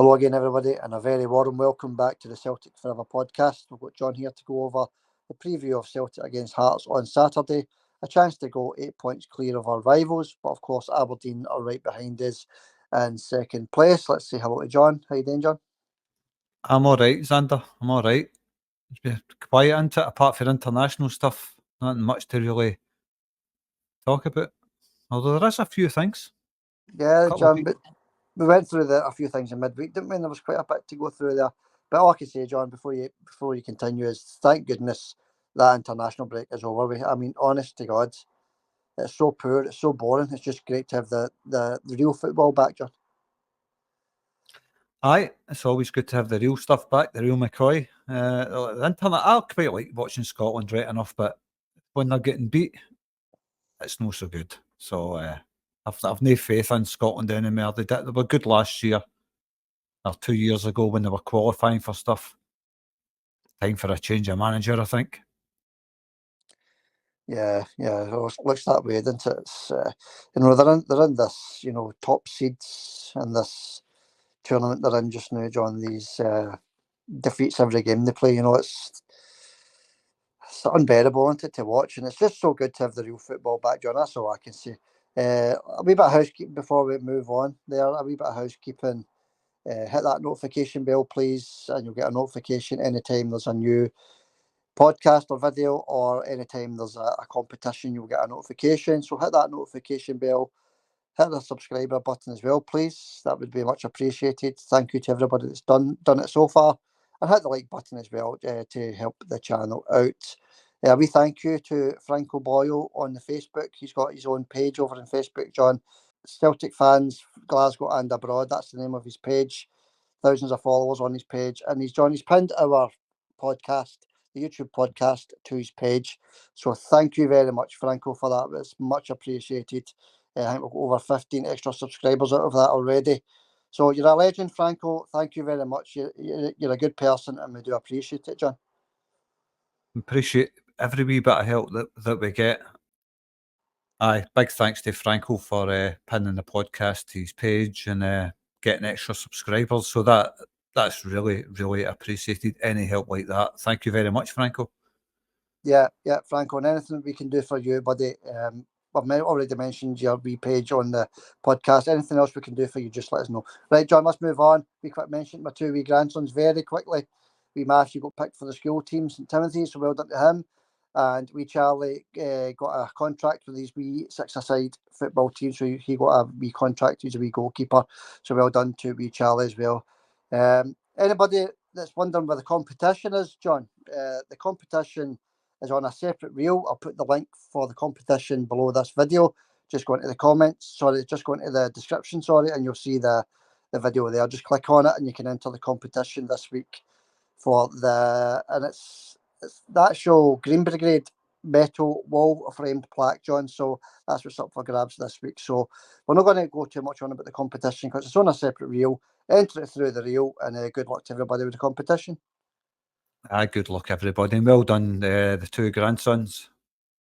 Hello again, everybody, and a very warm welcome back to the Celtic Forever podcast. We've got John here to go over the preview of Celtic against Hearts on Saturday. A chance to go 8 points clear of our rivals, but of course Aberdeen are right behind us in second place. Let's say hello to John. How you doing, John? I'm all right, Xander. I'm all right. It's been quiet into it, apart from international stuff. Nothing much to really talk about. Although there is a few things. Yeah, John, but we went through a few things in midweek, didn't we? And there was quite a bit to go through there. But all I can say, John, before you continue, is thank goodness that international break is over. I mean, honest to God, it's so poor, it's so boring. It's just great to have the real football back, John. Aye, it's always good to have the real stuff back, the real McCoy. The internet, I quite like watching Scotland right enough, but when they're getting beat, it's not so good. So I've no faith in Scotland anymore. They were good last year, or 2 years ago when they were qualifying for stuff. Time for a change of manager, I think. Yeah, it looks that way, doesn't it? It's, they're in this, top seeds in this tournament they're in just now, John. These defeats every game they play, it's unbearable, isn't it, to watch? And it's just so good to have the real football back, John. That's all I can say. A wee bit of housekeeping before we move on there. A wee bit of housekeeping. Hit that notification bell, please, and you'll get a notification anytime there's a new podcast or video, or anytime there's a competition, you'll get a notification. So hit that notification bell, hit the subscriber button as well, please. That would be much appreciated. Thank you to everybody that's done it so far, and hit the like button as well to help the channel out. We thank you to Franco Boyle on the Facebook. He's got his own page over on Facebook, John. Celtic fans, Glasgow and abroad. That's the name of his page. Thousands of followers on his page, and he's pinned our podcast, the YouTube podcast, to his page. So thank you very much, Franco, for that. It's much appreciated. I think we've got over 15 extra subscribers out of that already. So you're a legend, Franco. Thank you very much. You're a good person, and we do appreciate it, John. Appreciate every wee bit of help that we get. Aye, big thanks to Franco for pinning the podcast to his page and getting extra subscribers. So that's really, really appreciated. Any help like that, thank you very much, Franco. Yeah, Franco, and anything we can do for you, buddy. I've already mentioned your wee page on the podcast. Anything else we can do for you, just let us know. Right, John, let's move on. We quick mentioned my two wee grandsons very quickly. Wee Matthew got picked for the school team, St Timothy, so well done to him. And wee Charlie got a contract with his wee six-a-side football team, so he got a wee contract. He's a wee goalkeeper, so well done to wee Charlie as well. Anybody that's wondering where the competition is, John, the competition is on a separate reel. I'll put the link for the competition below this video. Just go into the comments, just go into the description, and you'll see the video there. Just click on it and you can enter the competition this week and it's that show Green Brigade metal wall framed plaque, John. So that's what's up for grabs this week. So we're not going to go too much on about the competition because it's on a separate reel. Enter it through the reel, and good luck to everybody with the competition. Good luck, everybody, and well done, the two grandsons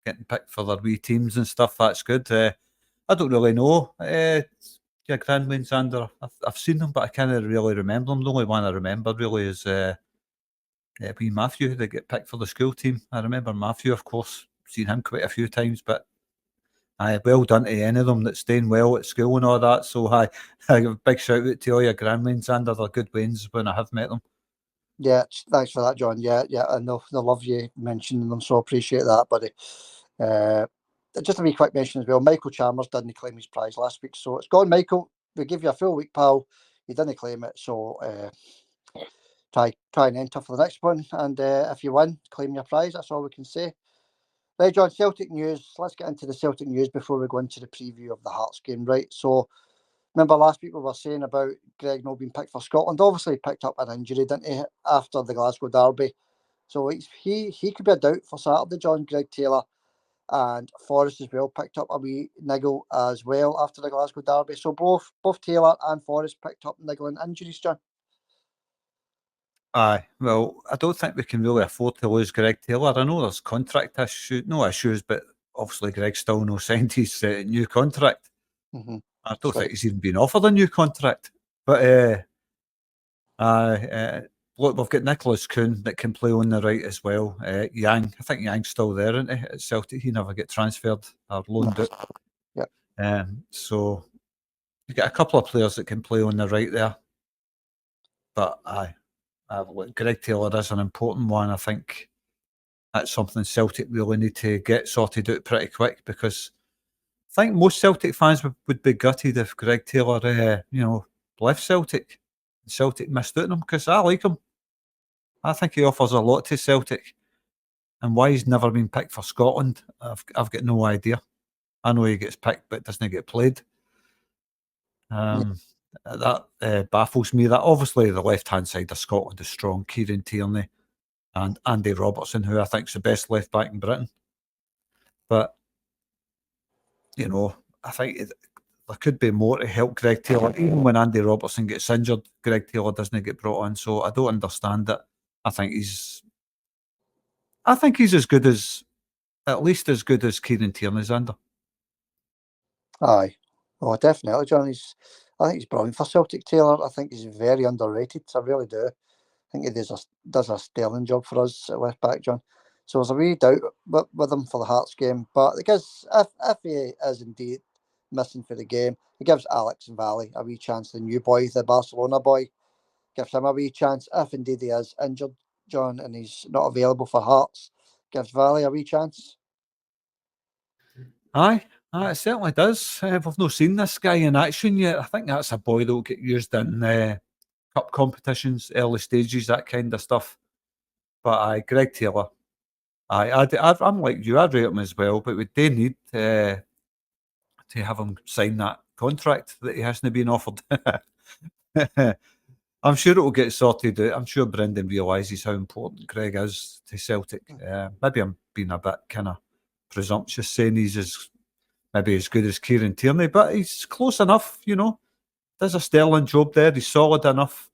getting picked for their wee teams and stuff. That's good. I don't really know your grandwin, Xander. I've seen them, but I can't really remember them. The only one I remember really is wee Matthew, that get picked for the school team. I remember Matthew, of course, seen him quite a few times, but well done to any of them that's staying well at school and all that. So I give a big shout out to all your grandwins, Xander. They're good wins when I have met them. Yeah, thanks for that, John. Yeah, and they'll love you mentioning them, so appreciate that, buddy. Just a wee quick mention as well, Michael Chalmers didn't claim his prize last week, so it's gone, Michael. We give you a full week, pal. You didn't claim it, so try and enter for the next one, and if you win, claim your prize. That's all we can say. Right, John, Celtic news. Let's get into the Celtic news before we go into the preview of the Hearts game, right? So remember last week we were saying about Greg not being picked for Scotland. Obviously, he picked up an injury, didn't he, after the Glasgow derby? So he could be a doubt for Saturday, John. Greg Taylor and Forrest as well picked up a wee niggle as well after the Glasgow derby. So both Taylor and Forrest picked up niggling injuries, John. Aye, well, I don't think we can really afford to lose Greg Taylor. I know there's contract issues, but obviously Greg's still no signed his new contract. Mm-hmm. I don't think he's even been offered a new contract. But Look, we've got Nicholas Kuhn that can play on the right as well. Yang, I think Yang's still there, isn't he? At Celtic, he never get transferred or loaned out. Yeah. So you get a couple of players that can play on the right there. But Greg Taylor is an important one. I think that's something Celtic really need to get sorted out pretty quick, because I think most Celtic fans would be gutted if Greg Taylor, left Celtic. Celtic missed out on him, because I like him. I think he offers a lot to Celtic, and why he's never been picked for Scotland, I've got no idea. I know he gets picked, but doesn't get played. That baffles me. That obviously the left-hand side of Scotland is strong. Kieran Tierney and Andy Robertson, who I think is the best left back in Britain. But I think there could be more to help Greg Taylor. Even when Andy Robertson gets injured, Greg Taylor doesn't get brought on. So I don't understand it. I think he's as good as, at least as good as Kieran Tierney's under. Aye. Oh, definitely, John. I think he's brilliant for Celtic, Taylor. I think he's very underrated. I really do. I think he does a sterling job for us at left back, John. So there's a wee doubt with him for the Hearts game. But because if he is indeed missing for the game, it gives Alex Valley a wee chance. The new boy, the Barcelona boy, gives him a wee chance. If indeed he is injured, John, and he's not available for Hearts, gives Valley a wee chance. Aye, it certainly does. We've not seen this guy in action yet. I think that's a boy that will get used in cup competitions, early stages, that kind of stuff. But Greg Taylor, I'm like you, I'd rate him as well, but we do need to have him sign that contract that he hasn't been offered. I'm sure it will get sorted out. I'm sure Brendan realises how important Greg is to Celtic. Maybe I'm being a bit kind of presumptuous saying he's maybe as good as Kieran Tierney, but he's close enough, Does a sterling job there. He's solid enough.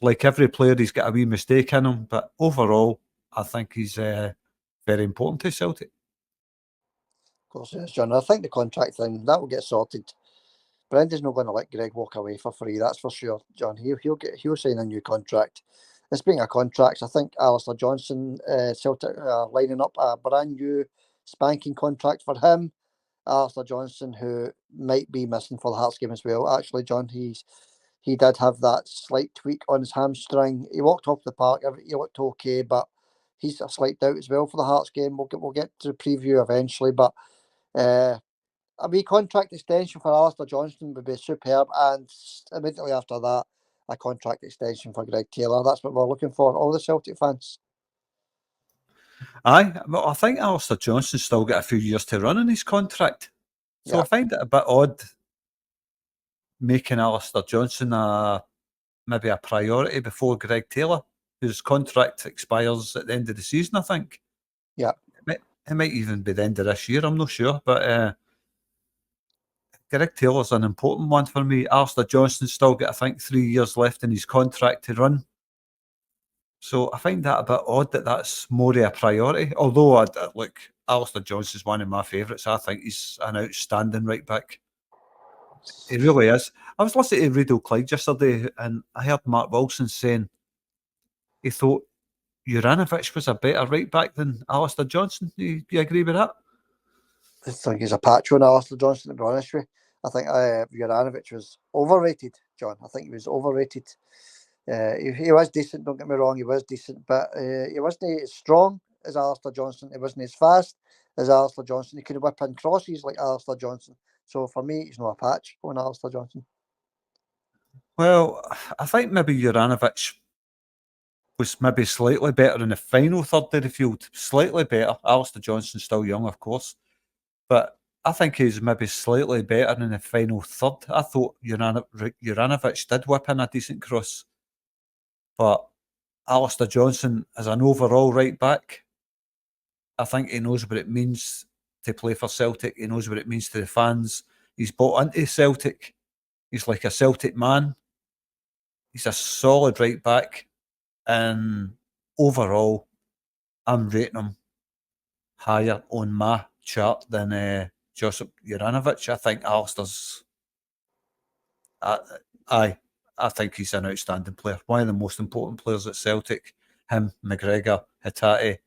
Like every player, he's got a wee mistake in him, but overall, I think he's very important to Celtic. Of course, yes, John. I think the contract thing that will get sorted. Brendan's not going to let Greg walk away for free. That's for sure, John. He'll sign a new contract. Speaking of contracts, I think Alistair Johnson, Celtic lining up a brand new spanking contract for him. Alistair Johnson, who might be missing for the Hearts game as well. Actually, John, he did have that slight tweak on his hamstring. He walked off the park. He looked okay, but he's a slight doubt as well for the Hearts game. We'll get to the preview eventually, but a wee contract extension for Alistair Johnson would be superb, and immediately after that, a contract extension for Greg Taylor. That's what we're looking for, all the Celtic fans. Aye, well, I think Alistair Johnson's still got a few years to run in his contract. So I find it a bit odd making Alistair Johnson maybe a priority before Greg Taylor, whose contract expires at the end of the season, I think. Yeah. It might even be the end of this year, I'm not sure. But Greg Taylor's an important one for me. Alistair Johnson's still got, I think, 3 years left in his contract to run. So I find that a bit odd that that's more of a priority. Although, look, Alistair Johnson's one of my favourites. I think he's an outstanding right back. He really is. I was listening to Radio Clyde yesterday, and I heard Mark Wilson saying he thought Juranovic was a better right back than Alistair Johnson. Do you agree with that? I think he's a patch on Alistair Johnson, to be honest with you. I think Juranovic was overrated, John. I think he was overrated. He was decent, don't get me wrong, he was decent, but he wasn't as strong as Alistair Johnson. He wasn't as fast as Alistair Johnson. He couldn't whip in crosses like Alistair Johnson. So for me, he's not a patch on Alistair Johnson. Well, I think maybe Juranovic was maybe slightly better in the final third of the field. Slightly better. Alistair Johnson's still young, of course. But I think he's maybe slightly better in the final third. I thought Juranovic did whip in a decent cross. But Alistair Johnson, as an overall right back, I think he knows what it means to play for Celtic. He knows what it means to the fans. He's bought into Celtic. He's like a Celtic man. He's a solid right back. And overall, I'm rating him higher on my chart than Josip Juranovic. I think Alistair's... I I think he's an outstanding player. One of the most important players at Celtic. Him, McGregor, Hatate,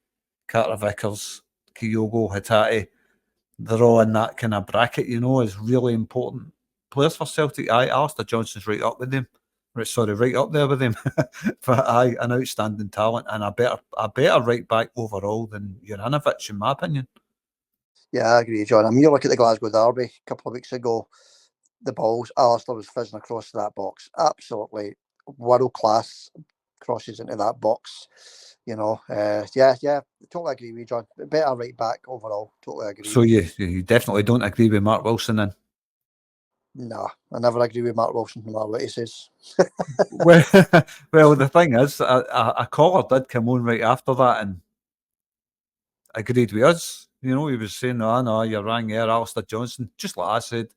Carter Vickers, Kyogo, Hatate. They're all in that kind of bracket, is really important players for Celtic. Alistair Johnson's right up with them. Right up there with him. But an outstanding talent and a better right back overall than Juranovic, in my opinion. Yeah, I agree, John. I mean, you look at the Glasgow Derby a couple of weeks ago, the balls, Alistair was fizzing across that box. Absolutely world class crosses into that box. Yeah, totally agree with you, John. Better right back overall. Totally agree. So you definitely don't agree with Mark Wilson then? No, I never agree with Mark Wilson, no matter what he says. well, the thing is, a caller did come on right after that and agreed with us. He was saying, no, you're wrong there, Alistair Johnson. Just like I said,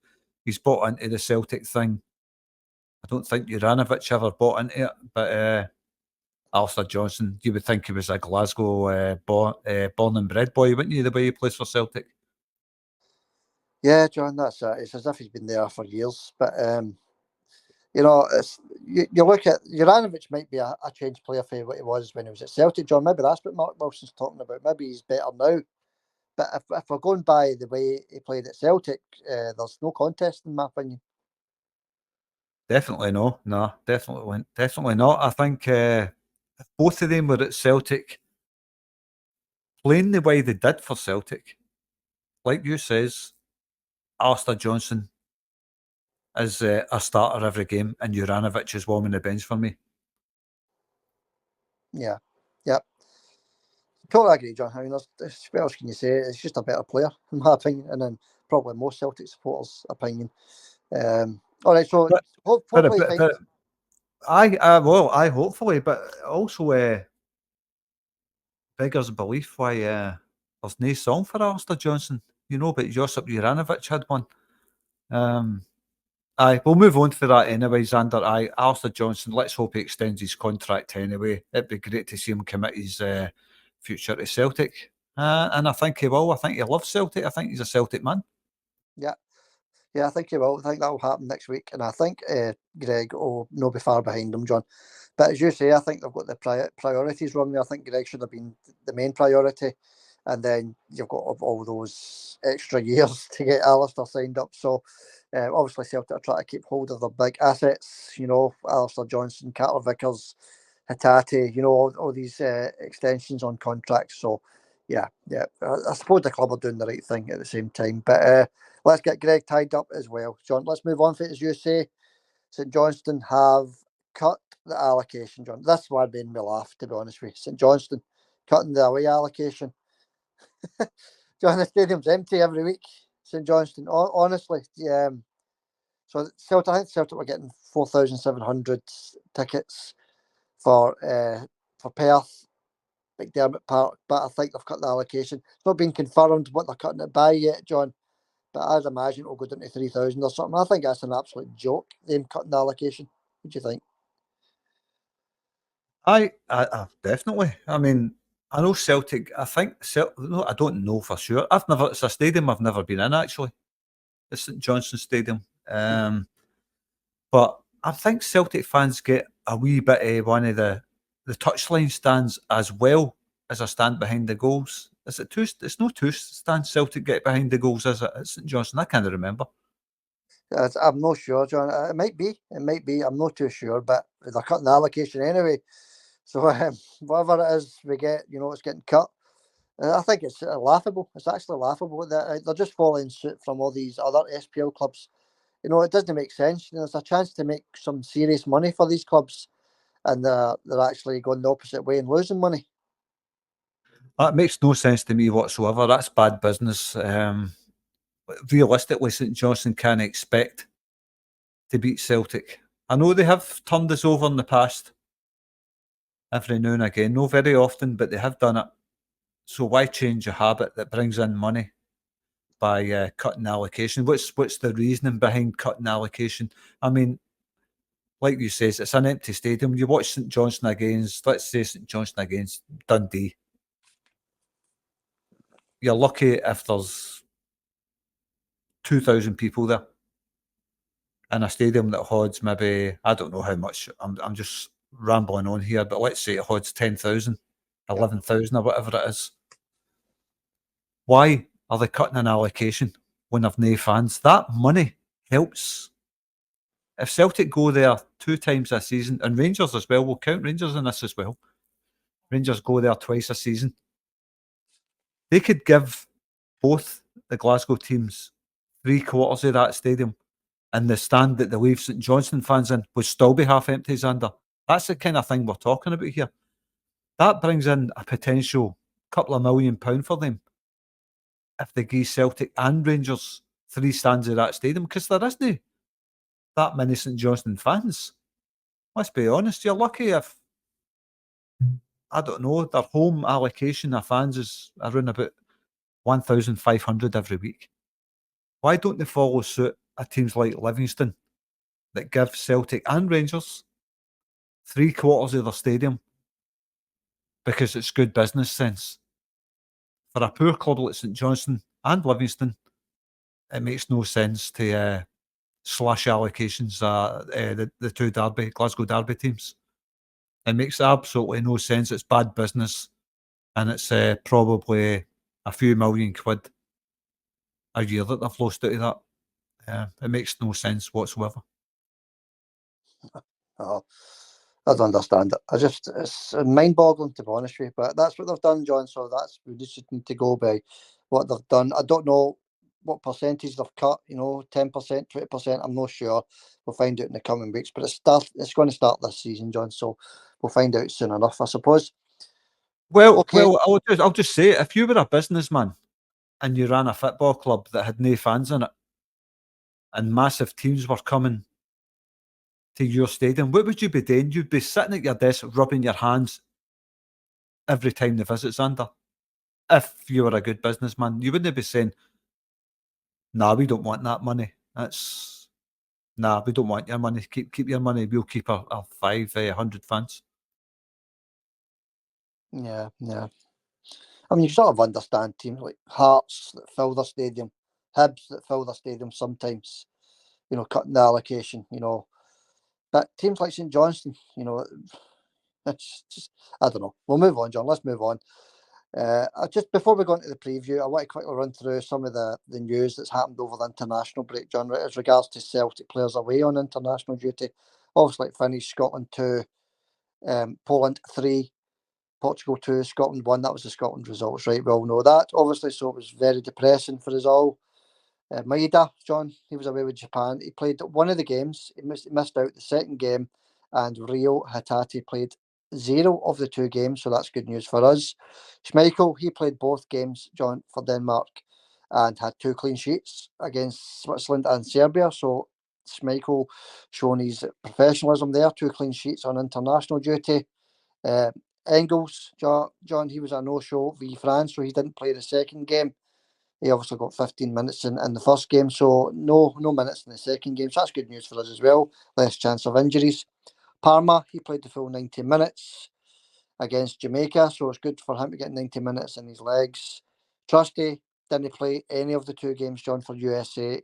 he's bought into the Celtic thing. I don't think Juranovic ever bought into it, but Alistair Johnson, you would think he was a Glasgow born and bred boy, wouldn't you, the way he plays for Celtic? Yeah, John, that's it. It's as if he's been there for years. But, you look at Juranovic might be a changed player for what he was when he was at Celtic, John. Maybe that's what Mark Wilson's talking about. Maybe he's better now. But if we're going by the way he played at Celtic, there's no contest, in my opinion. Definitely no. No, definitely not. I think if both of them were at Celtic, playing the way they did for Celtic, like you says, Alistair Johnson is a starter every game, and Juranovic is warming the bench for me. Yeah. Totally agree, John. I mean, what else can you say? It's just a better player, in my opinion, and then probably most Celtic supporters' opinion. All right, so hopefully, I hopefully, but also beggars belief why there's no song for Alistair Johnson. But Josip Juranovic had one. We'll move on for that anyway, Xander. Alistair Johnson, let's hope he extends his contract anyway. It'd be great to see him commit his future to Celtic. And I think he will. I think he loves Celtic. I think he's a Celtic man. Yeah, I think he will. I think that will happen next week. And I think Greg will not be far behind him, John. But as you say, I think they've got the priorities wrong there. I think Greg should have been the main priority. And then you've got all those extra years to get Alistair signed up. So obviously Celtic are trying to keep hold of their big assets, Alistair Johnson, Carter Vickers, Hatate, all these extensions on contracts. So yeah. I suppose the club are doing the right thing at the same time. But let's get Greg tied up as well. John, let's move on for it. As you say, St Johnstone have cut the allocation, John. This one made me laugh, to be honest with you. St Johnstone cutting the away allocation. John, the stadium's empty every week. St Johnstone, honestly. So I think Celtic were getting 4,700 tickets for Perth, McDermott Park, but I think they've cut the allocation. It's not been confirmed what they're cutting it by yet, John, but I'd imagine it'll go down to 3,000 or something. I think that's an absolute joke, them cutting the allocation. What do you think? I definitely. I mean, I know Celtic. I think no, I don't know for sure. It's a stadium I've never been in actually. The St Johnstone Stadium. But I think Celtic fans get a wee bit of one of the touchline stands as well as a stand behind the goals. Is it two? It's no two stands Celtic get behind the goals as at St Johnstone. I can't remember. I'm not sure, John. It might be. It might be. I'm not too sure, but they're cutting the allocation anyway. So whatever it is we get, it's getting cut. I think it's laughable. It's actually laughable that they're just following suit from all these other SPL clubs. It doesn't make sense. There's a chance to make some serious money for these clubs, and they're actually going the opposite way and losing money. That makes no sense to me whatsoever. That's bad business. Realistically, St Johnstone can't expect to beat Celtic. I know they have turned us over in the past, every now and again. Not very often, but they have done it. So why change a habit that brings in money by cutting allocation? What's the reasoning behind cutting allocation? I mean, like you says, it's an empty stadium. You watch St Johnstone against, let's say St Johnstone against Dundee. You're lucky if there's 2,000 people there. in a stadium that holds maybe, I don't know how much, I'm just rambling on here, but let's say it holds 10,000, 11,000 or whatever it is. Why are they cutting an allocation when they've no fans? That money helps. If Celtic go there 2 times a season, and Rangers as well, we'll count Rangers in this as well. Rangers go there twice a season. They could give both the Glasgow teams 3/4 of that stadium, and the stand that they leave St Johnstone fans in would still be half empty, Xander. That's the kind of thing we're talking about here. That brings in a potential couple of £1 million for them if they give Celtic and Rangers 3 stands of that stadium, because there isn't that many St Johnstone fans. Let's be honest, you're lucky if, I don't know, their home allocation of fans is around about 1,500 every week. Why don't they follow suit at teams like Livingston that give Celtic and Rangers 3/4 of their stadium because it's good business sense? For a poor club like St Johnstone and Livingston, it makes no sense to slash allocations the 2 Glasgow Derby teams. It makes absolutely no sense. It's bad business, and it's probably a few £1 million a year that they've lost out of that. It makes no sense whatsoever. Oh, I don't understand it. It's mind-boggling, to be honest with you. But that's what they've done, John. So we just need to go by what they've done. I don't know what percentage they've cut. 10%, 20%. I'm not sure. We'll find out in the coming weeks. But it's going to start this season, John. So we'll find out soon enough, I suppose. Well, I'll just say, if you were a businessman and you ran a football club that had no fans in it, and massive teams were coming to your stadium, what would you be doing? You'd be sitting at your desk rubbing your hands every time they visit, Xander. If you were a good businessman, you wouldn't be saying, "Nah, we don't want that money. We don't want your money. Keep your money. We'll keep our 500 fans." Yeah. I mean, you sort of understand teams like Hearts that fill their stadium, Hibs that fill their stadium sometimes, cutting the allocation, But teams like St Johnstone, it's just, I don't know. We'll move on, John. Let's move on. Just before we go into the preview, I want to quickly run through some of the news that's happened over the international break, John, right, as regards to Celtic players away on international duty. Obviously, it finished Scotland 2, Poland 3, Portugal 2, Scotland 1. That was the Scotland results, right? We all know that, obviously, so it was very depressing for us all. Maeda, John, he was away with Japan. He played one of the games. He missed out the second game, and Rio Hatate played 0 of the 2 games, so that's good news for us. Schmeichel, he played both games, John, for Denmark, and had 2 clean sheets against Switzerland and Serbia. So Schmeichel showing his professionalism there, 2 clean sheets on international duty. Engels, John, he was a no-show v France, so he didn't play the second game. He obviously got 15 minutes in the first game, so no minutes in the second game. So that's good news for us as well. Less chance of injuries. Parma, he played the full 90 minutes against Jamaica, so it's good for him to get 90 minutes in his legs. Trusty didn't play any of the 2 games, John, for USA.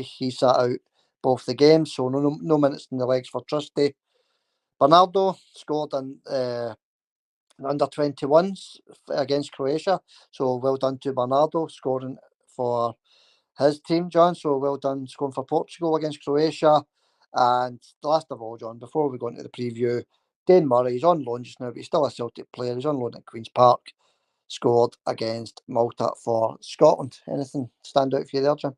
He sat out both the games, so no minutes in the legs for Trusty. Bernardo scored on under 21s against Croatia. So well done to Bernardo scoring for his team, John. So well done scoring for Portugal against Croatia. And last of all, John, before we go into the preview, Dane Murray, he's on loan just now, but he's still a Celtic player. He's on loan at Queen's Park. Scored against Malta for Scotland. Anything stand out for you there, John?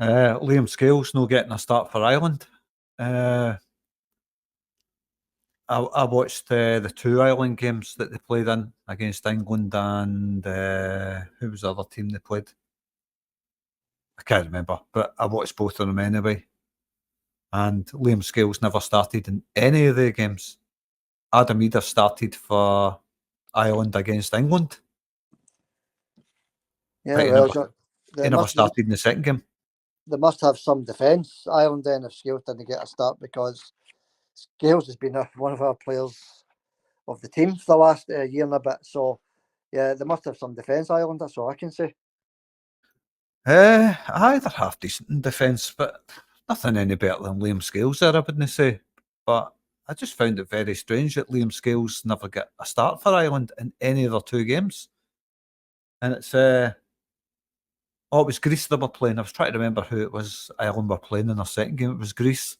Liam Scales not getting a start for Ireland. I watched the 2 Ireland games that they played in against England and who was the other team they played? I can't remember, but I watched both of them anyway. And Liam Scales never started in any of the games. Adam Eder started for Ireland against England. Yeah, well, he never started in the second game. They must have some defence, Ireland, then, if Scales didn't get a start, because Scales has been one of our players of the team for the last year and a bit. So, yeah, they must have some defence, Ireland. That's all I can say. Either half decent in defence, but nothing any better than Liam Scales there, I wouldn't say. But I just found it very strange that Liam Scales never got a start for Ireland in any of their 2 games. And it's it was Greece they were playing. I was trying to remember who it was Ireland were playing in their second game. It was Greece.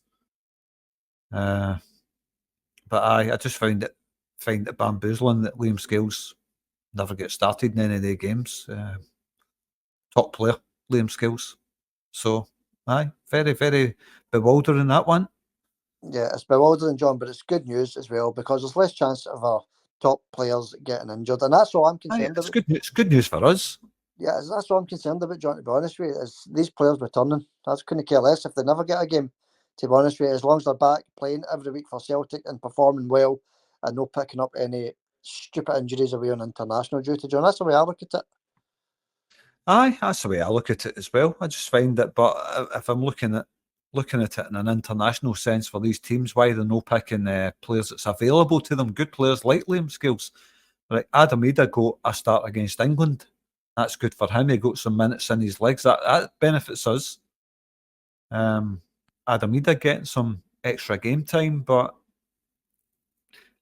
But I just find it bamboozling that Liam Scales never gets started in any of the games. Top player, Liam Scales. So, very, very bewildering, that one. Yeah, it's bewildering, John, but it's good news as well because there's less chance of our top players getting injured, and that's all I'm concerned It's about. good. It's good news for us. Yeah, that's what I'm concerned about, John, to be honest with you, is these players returning. I couldn't care less if they never get a game, to be honest with you, as long as they're back playing every week for Celtic and performing well and not picking up any stupid injuries away on international duty, John. That's the way I look at it. Aye, that's the way I look at it as well. I just find that, but if I'm looking at it in an international sense for these teams, why they're not picking players that's available to them, good players like Liam Scales. Like Adam Ida got a start against England. That's good for him. He got some minutes in his legs. That benefits us. Adam Ida getting some extra game time, but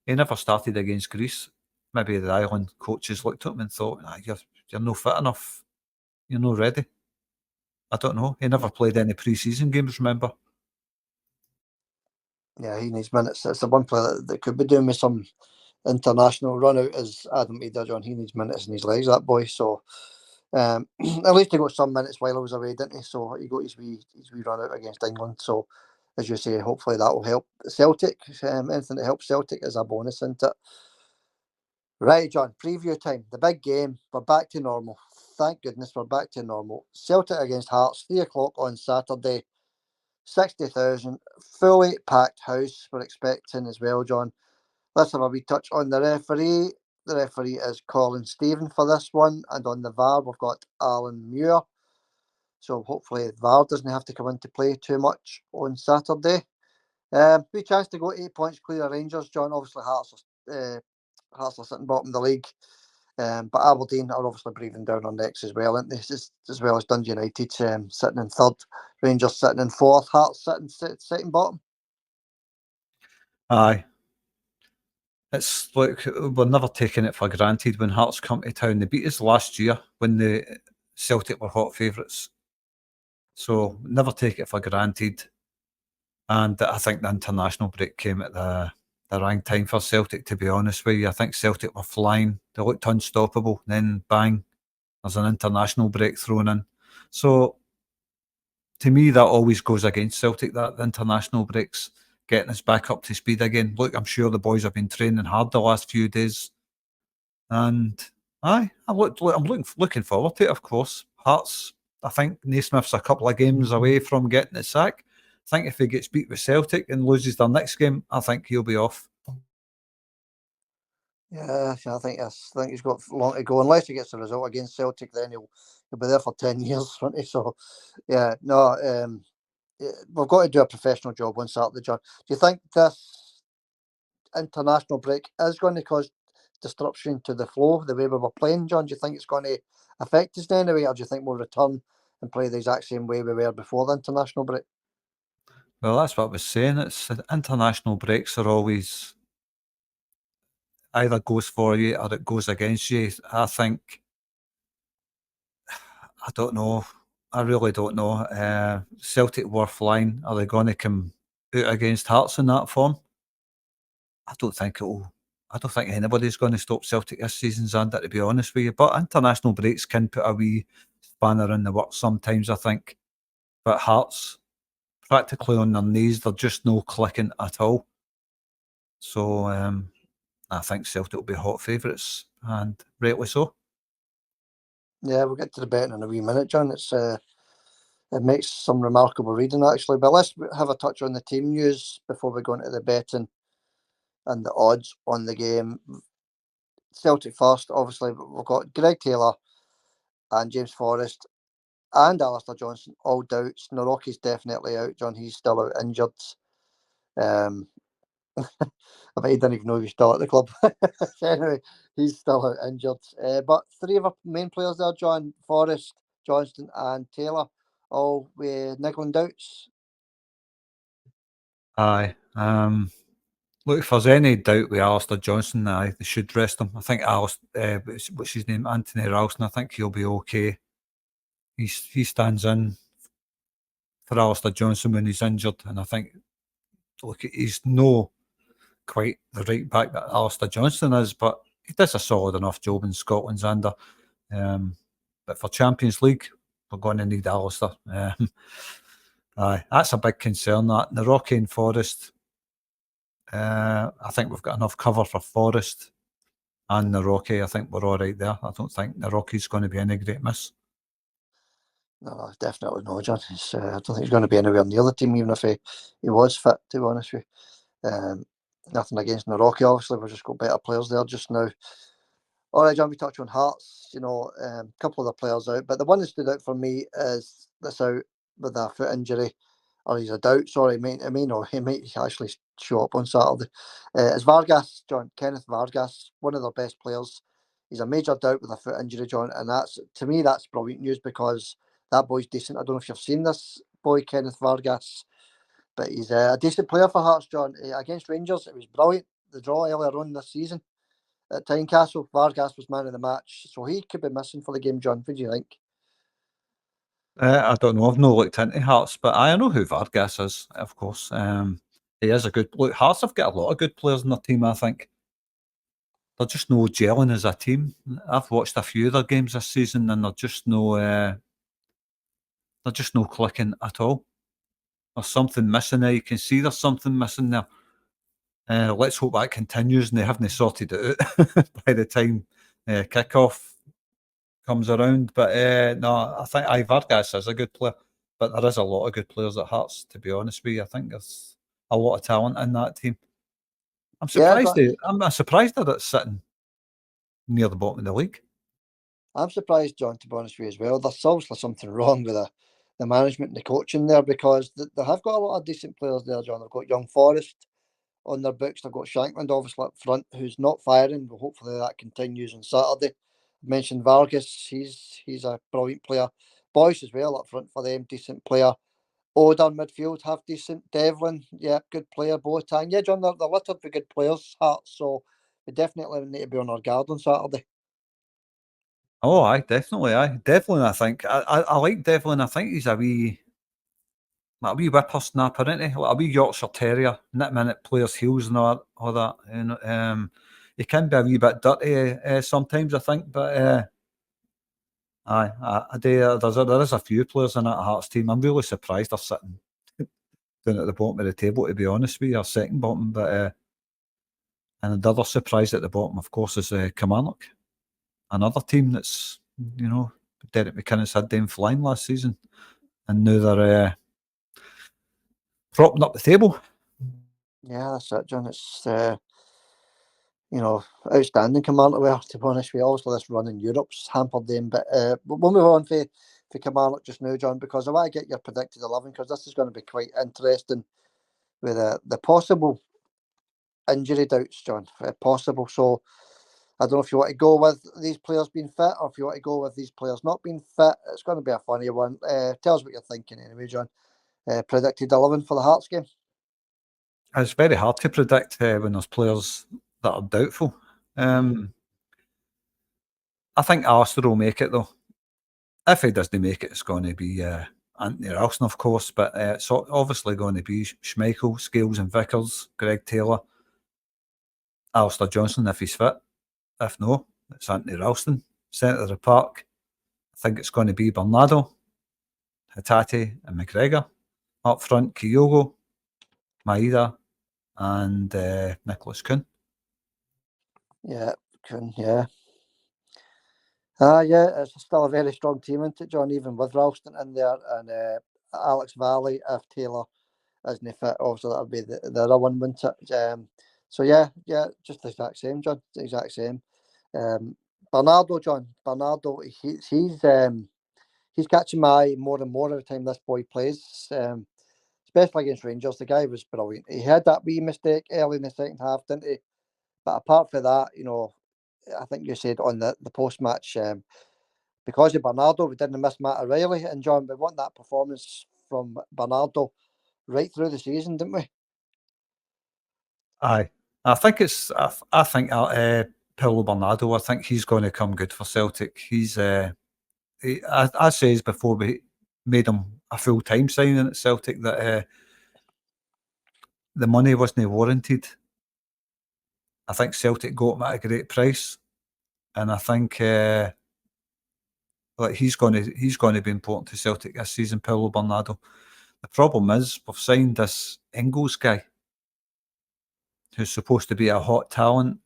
he never started against Greece. Maybe the Ireland coaches looked at him and thought, you're no fit enough. You're not ready. I don't know. He never played any pre-season games, remember? Yeah, he needs minutes. It's the one player that could be doing with some international run out is Adam Ida, John. He needs minutes in his legs, that boy. So at least he got some minutes while I was away, didn't he? So he got his wee run out against England. So as you say, hopefully that will help Celtic. Anything that helps Celtic is a bonus, isn't it? Right, John, preview time. The big game. We're back to normal. Thank goodness we're back to normal. Celtic against Hearts, 3 o'clock on Saturday. 60,000, fully packed house we're expecting as well, John. Let's have a wee touch on the referee. The referee is Colin Stephen for this one. And on the VAR, we've got Alan Muir. So hopefully VAR doesn't have to come into play too much on Saturday. Wee chance to go 8 points clear of Rangers, John. Obviously, Hearts are sitting bottom of the league. But Aberdeen are obviously breathing down our necks as well, aren't they? Just as well as Dundee United sitting in third, Rangers sitting in fourth, Hearts sitting bottom. Aye. It's like we're never taking it for granted when Hearts come to town. They beat us last year when the Celtic were hot favourites. So never take it for granted. And I think the international break came at the wrong time for Celtic, to be honest with you. I think Celtic were flying. They looked unstoppable. Then bang, there's an international break thrown in. So to me, that always goes against Celtic, that the international breaks, getting us back up to speed again. Look, I'm sure the boys have been training hard the last few days. And I'm looking forward to it, of course. Hearts, I think Naismith's a couple of games away from getting the sack. I think if he gets beat with Celtic and loses their next game, I think he'll be off. Yeah, I think he's got long to go. Unless he gets a result against Celtic, then he'll be there for 10 years, won't he? So, yeah, no, we've got to do a professional job on Saturday, John. Do you think this international break is going to cause disruption to the flow, the way we were playing, John? Do you think it's going to affect us in any way, or do you think we'll return and play the exact same way we were before the international break? Well, that's what I was saying. It's international breaks are always either goes for you or it goes against you. I don't know. I really don't know. Celtic were flying. Are they going to come out against Hearts in that form? I don't think it'll. I don't think anybody's going to stop Celtic this season, Xander, to be honest with you. But international breaks can put a wee spanner in the works sometimes, I think. But Hearts, practically on their knees, they're just no clicking at all. So I think Celtic will be hot favourites, and rightly so. Yeah, we'll get to the betting in a wee minute, John. It makes some remarkable reading, actually. But let's have a touch on the team news before we go into the betting and the odds on the game. Celtic first, obviously, we've got Greg Taylor and James Forrest and Alistair Johnson, all doubts. Naroki's definitely out, John. He's still out injured. Um, I bet he didn't even know he was still at the club. Anyway, he's still out injured. But 3 of our main players there, John, Forrest, Johnston and Taylor, all with niggling doubts. Aye. Look, if there's any doubt with Alistair Johnson, they should rest him. I think what's his name, Anthony Ralston, I think he'll be okay. He stands in for Alistair Johnson when he's injured, and I think, look, he's no quite the right back that Alistair Johnson is, but he does a solid enough job in Scotland's under. But for Champions League, we're going to need Alistair. Aye, that's a big concern. That the Rocky and Forest, I think we've got enough cover for Forest and the Rocky. I think we're all right there. I don't think the Rocky's going to be any great miss. No, definitely no, John. I don't think he's going to be anywhere near the team, even if he was fit, to be honest with you. Nothing against the Rocky, obviously. We've just got better players there just now. All right, John, we touched on Hearts, a couple of the players out, but the one that stood out for me is this out with a foot injury, or he's a doubt, sorry, he might actually show up on Saturday. It's Vargas, John, Kenneth Vargas, one of their best players. He's a major doubt with a foot injury, John, and to me, that's brilliant news because that boy's decent. I don't know if you've seen this boy, Kenneth Vargas, but he's a decent player for Hearts, John. Against Rangers, it was brilliant, the draw earlier on this season. At Tynecastle, Vargas was man of the match, so he could be missing for the game, John. What do you think? I don't know. I've not looked into Hearts, but I know who Vargas is, of course. He is a good look. Hearts have got a lot of good players in their team. I think they're just no gelling as a team. I've watched a few of their games this season, and they're just no clicking at all. There's something missing there. You can see there's something missing there. Let's hope that continues and they haven't sorted it out by the time kickoff comes around. But no, I think Vargas is a good player, but there is a lot of good players at Hearts, to be honest with you. I think there's a lot of talent in that team. I'm surprised. I'm surprised that it's sitting near the bottom of the league. I'm surprised, John, to be honest with you as well. There's obviously something wrong with the management and the coaching there because they have got a lot of decent players there, John. They've got Young Forest on their books. They've got Shankland, obviously, up front, who's not firing, but hopefully that continues on Saturday. I mentioned Vargas. He's a brilliant player. Boyce as well up front for them, decent player. Oda midfield, half decent. Devlin, yeah, good player. Boateng, yeah, John, they're littered with good players, Hearts, so we definitely need to be on our guard on Saturday. Oh, aye, definitely, aye. Devlin, I think. I like Devlin. I think he's a wee whippersnapper, isn't he? Like a wee Yorkshire Terrier, nip in at players' heels and all that. He can be a wee bit dirty sometimes, I think, but there is a few players in that Hearts team. I'm really surprised they're sitting down at the bottom of the table, to be honest with you, or second bottom. But and the other surprise at the bottom, of course, is Kilmarnock, another team that's Derek McInnes had them flying last season, and now they're propping up the table. Yeah, that's it, John. It's outstanding Kilmarnock were, to be honest with you. Obviously this run in Europe's hampered them, but we'll move on for Kilmarnock just now, John, because I want to get your predicted 11 because this is going to be quite interesting with the possible injury doubts, John. Possible. So I don't know if you want to go with these players being fit or if you want to go with these players not being fit. It's going to be a funny one. Tell us what you're thinking anyway, John. Predicted 11 for the Hearts game. It's very hard to predict when there's players that are doubtful. I think Alistair will make it though. If he doesn't make it, it's going to be Anthony Ralston, of course, but it's obviously going to be Schmeichel, Scales and Vickers, Greg Taylor, Alistair Johnson if he's fit. If no, it's Anthony Ralston. Centre of the park, I think it's going to be Bernardo, Hatate and McGregor. Up front, Kyogo, Maeda and Nicholas Kuhn. Yeah, Kuhn, yeah. Yeah, it's still a very strong team, isn't it, John, even with Ralston in there and Alex Valley, if Taylor isn't fit, obviously that would be the other one, wouldn't it? So yeah, just the exact same, John, the exact same. Bernardo, John, he's catching my eye more and more every time this boy plays, especially against Rangers. The guy was brilliant. He had that wee mistake early in the second half, didn't he? But apart from that, I think you said on the post-match, because of Bernardo, we didn't miss Matt O'Reilly. And John, we want that performance from Bernardo right through the season, didn't we? Aye, I think it's. I think Paulo Bernardo. I think he's going to come good for Celtic. He's. I says before we made him a full time signing at Celtic that the money wasn't warranted. I think Celtic got him at a great price, and I think like he's going to be important to Celtic this season. Paulo Bernardo. The problem is we've signed this Ingles guy, who's supposed to be a hot talent.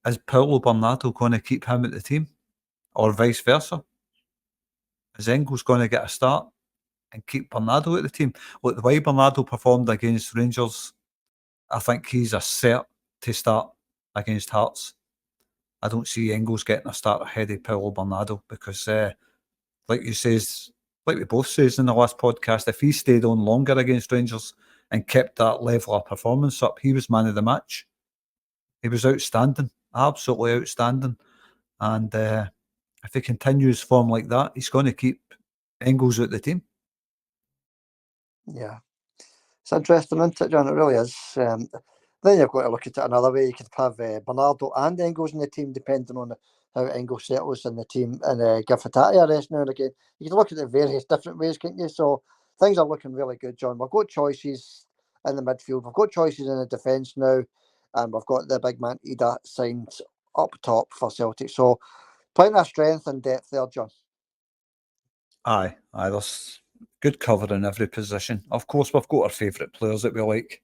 Is Paulo Bernardo going to keep him at the team, or vice versa? Is Engels going to get a start and keep Bernardo at the team? Look, the way Bernardo performed against Rangers, I think he's a cert to start against Hearts. I don't see Engels getting a start ahead of Paulo Bernardo because, like you says, like we both says in the last podcast, if he stayed on longer against Rangers and kept that level of performance up, he was man of the match. He was outstanding, absolutely outstanding. And if he continues form like that, he's going to keep Engels out the team. Yeah. It's interesting, isn't it, John? It really is. Then you've got to look at it another way. You could have Bernardo and Engels in the team, depending on how Engels settles in the team, and give Hatate a rest now and again. You can look at it various different ways, can't you? So things are looking really good, John. We've got choices in the midfield. We've got choices in the defence now, and we've got the big man Ida signed up top for Celtic. So plenty of strength and depth there, John. Aye, there's good cover in every position. Of course, we've got our favourite players that we like.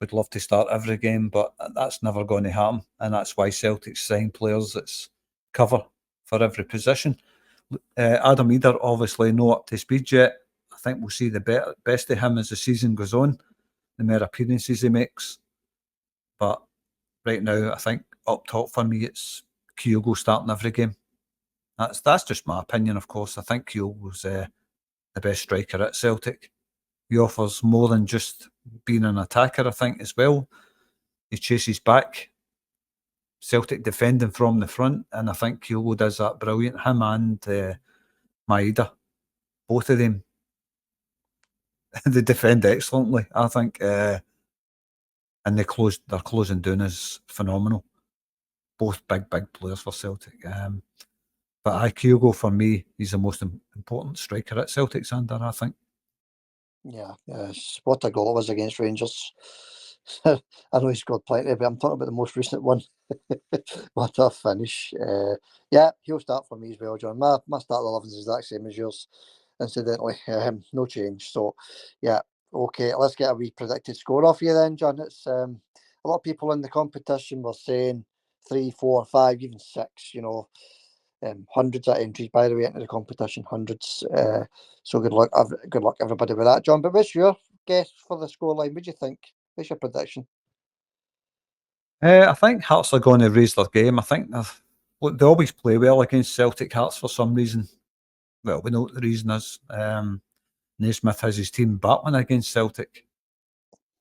We'd love to start every game, but that's never going to happen. And that's why Celtic sign players that's cover for every position. Adam Eder, obviously not up to speed yet. I think we'll see the best of him as the season goes on, the more appearances he makes. But right now, I think up top for me, it's Kyogo starting every game. That's just my opinion, of course. I think Kyogo's the best striker at Celtic. He offers more than just being an attacker, I think, as well. He chases back. Celtic defending from the front, and I think Kyogo does that brilliant. Him and Maeda, both of them, they defend excellently, I think. And their closing down is phenomenal. Both big players for Celtic. But Kyogo, for me, he's the most important striker at Celtic, Sander, I think. Yeah, yes. What a goal it was against Rangers. I know he scored plenty, but I'm talking about the most recent one. What a finish. Yeah, he'll start for me as well, John. My start 11 is the exact same as yours, incidentally. No change. So, yeah, okay, let's get a wee predicted score off you then, John. It's a lot of people in the competition were saying 3, 4, 5, even 6, hundreds of entries, by the way, into the competition, hundreds. So good luck, everybody with that, John. But what's your guess for the scoreline? What do you think? What's your prediction? I think Hearts are going to raise their game. I think they always play well against Celtic. Hearts for some reason. Well, we know what the reason is. Naismith has his team battling against Celtic.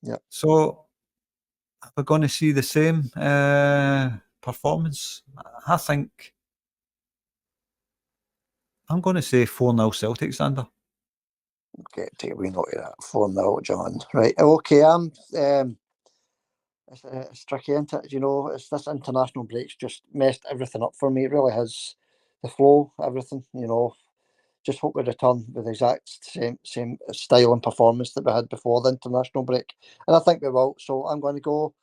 Yeah. So we're going to see the same performance. I think I'm going to say 4-0 Celtic, Sander. Okay, take a wee note of that. 4-0, John. Right. Okay. It's tricky, isn't it? It's this international break's just messed everything up for me. It really has. The flow, everything. Just hope we return with the exact same style and performance that we had before the international break, and I think we will. So I'm going to go.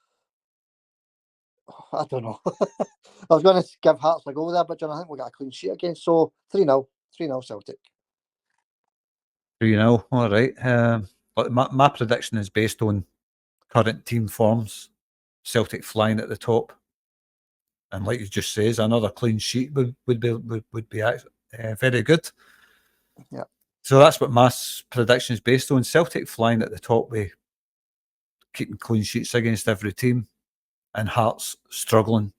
I don't know. I was going to give Hearts a go there, but John, I think we'll get a clean sheet again. So 3-0, 3-0 Celtic. 3-0, all right. But my prediction is based on current team forms. Celtic flying at the top, and like you just says, another clean sheet would be very good. Yeah. So that's what my prediction is based on. Celtic flying at the top with keeping clean sheets against every team, and Hearts struggling.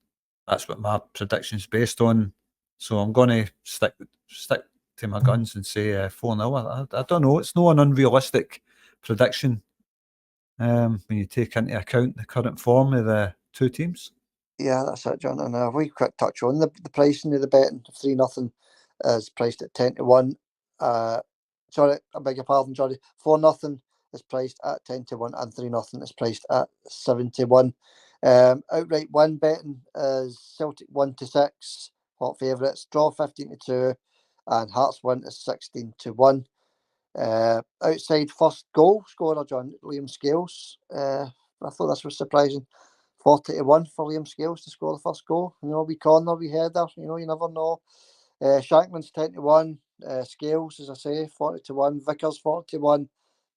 That's what my prediction is based on. So I'm going to stick to my guns and say 4-0. I don't know. It's not an unrealistic prediction when you take into account the current form of the two teams. Yeah, that's it, John. And a wee quick touch on the pricing of the betting. 3-0 is priced at 10-1. Sorry, I beg your pardon, Johnny. 4-0 is priced at 10-1, and 3-0 is priced at 7-1. Outright win betting is Celtic 1-6, hot favourites. Draw 15-2, and Hearts win is 16-1. Outside first goal scorer, John, Liam Scales. I thought this was surprising. 40-1 for Liam Scales to score the first goal. We corner, we header. You never know. Shankman's 10-1. Scales, as I say, 40-1. Vickers 40-1.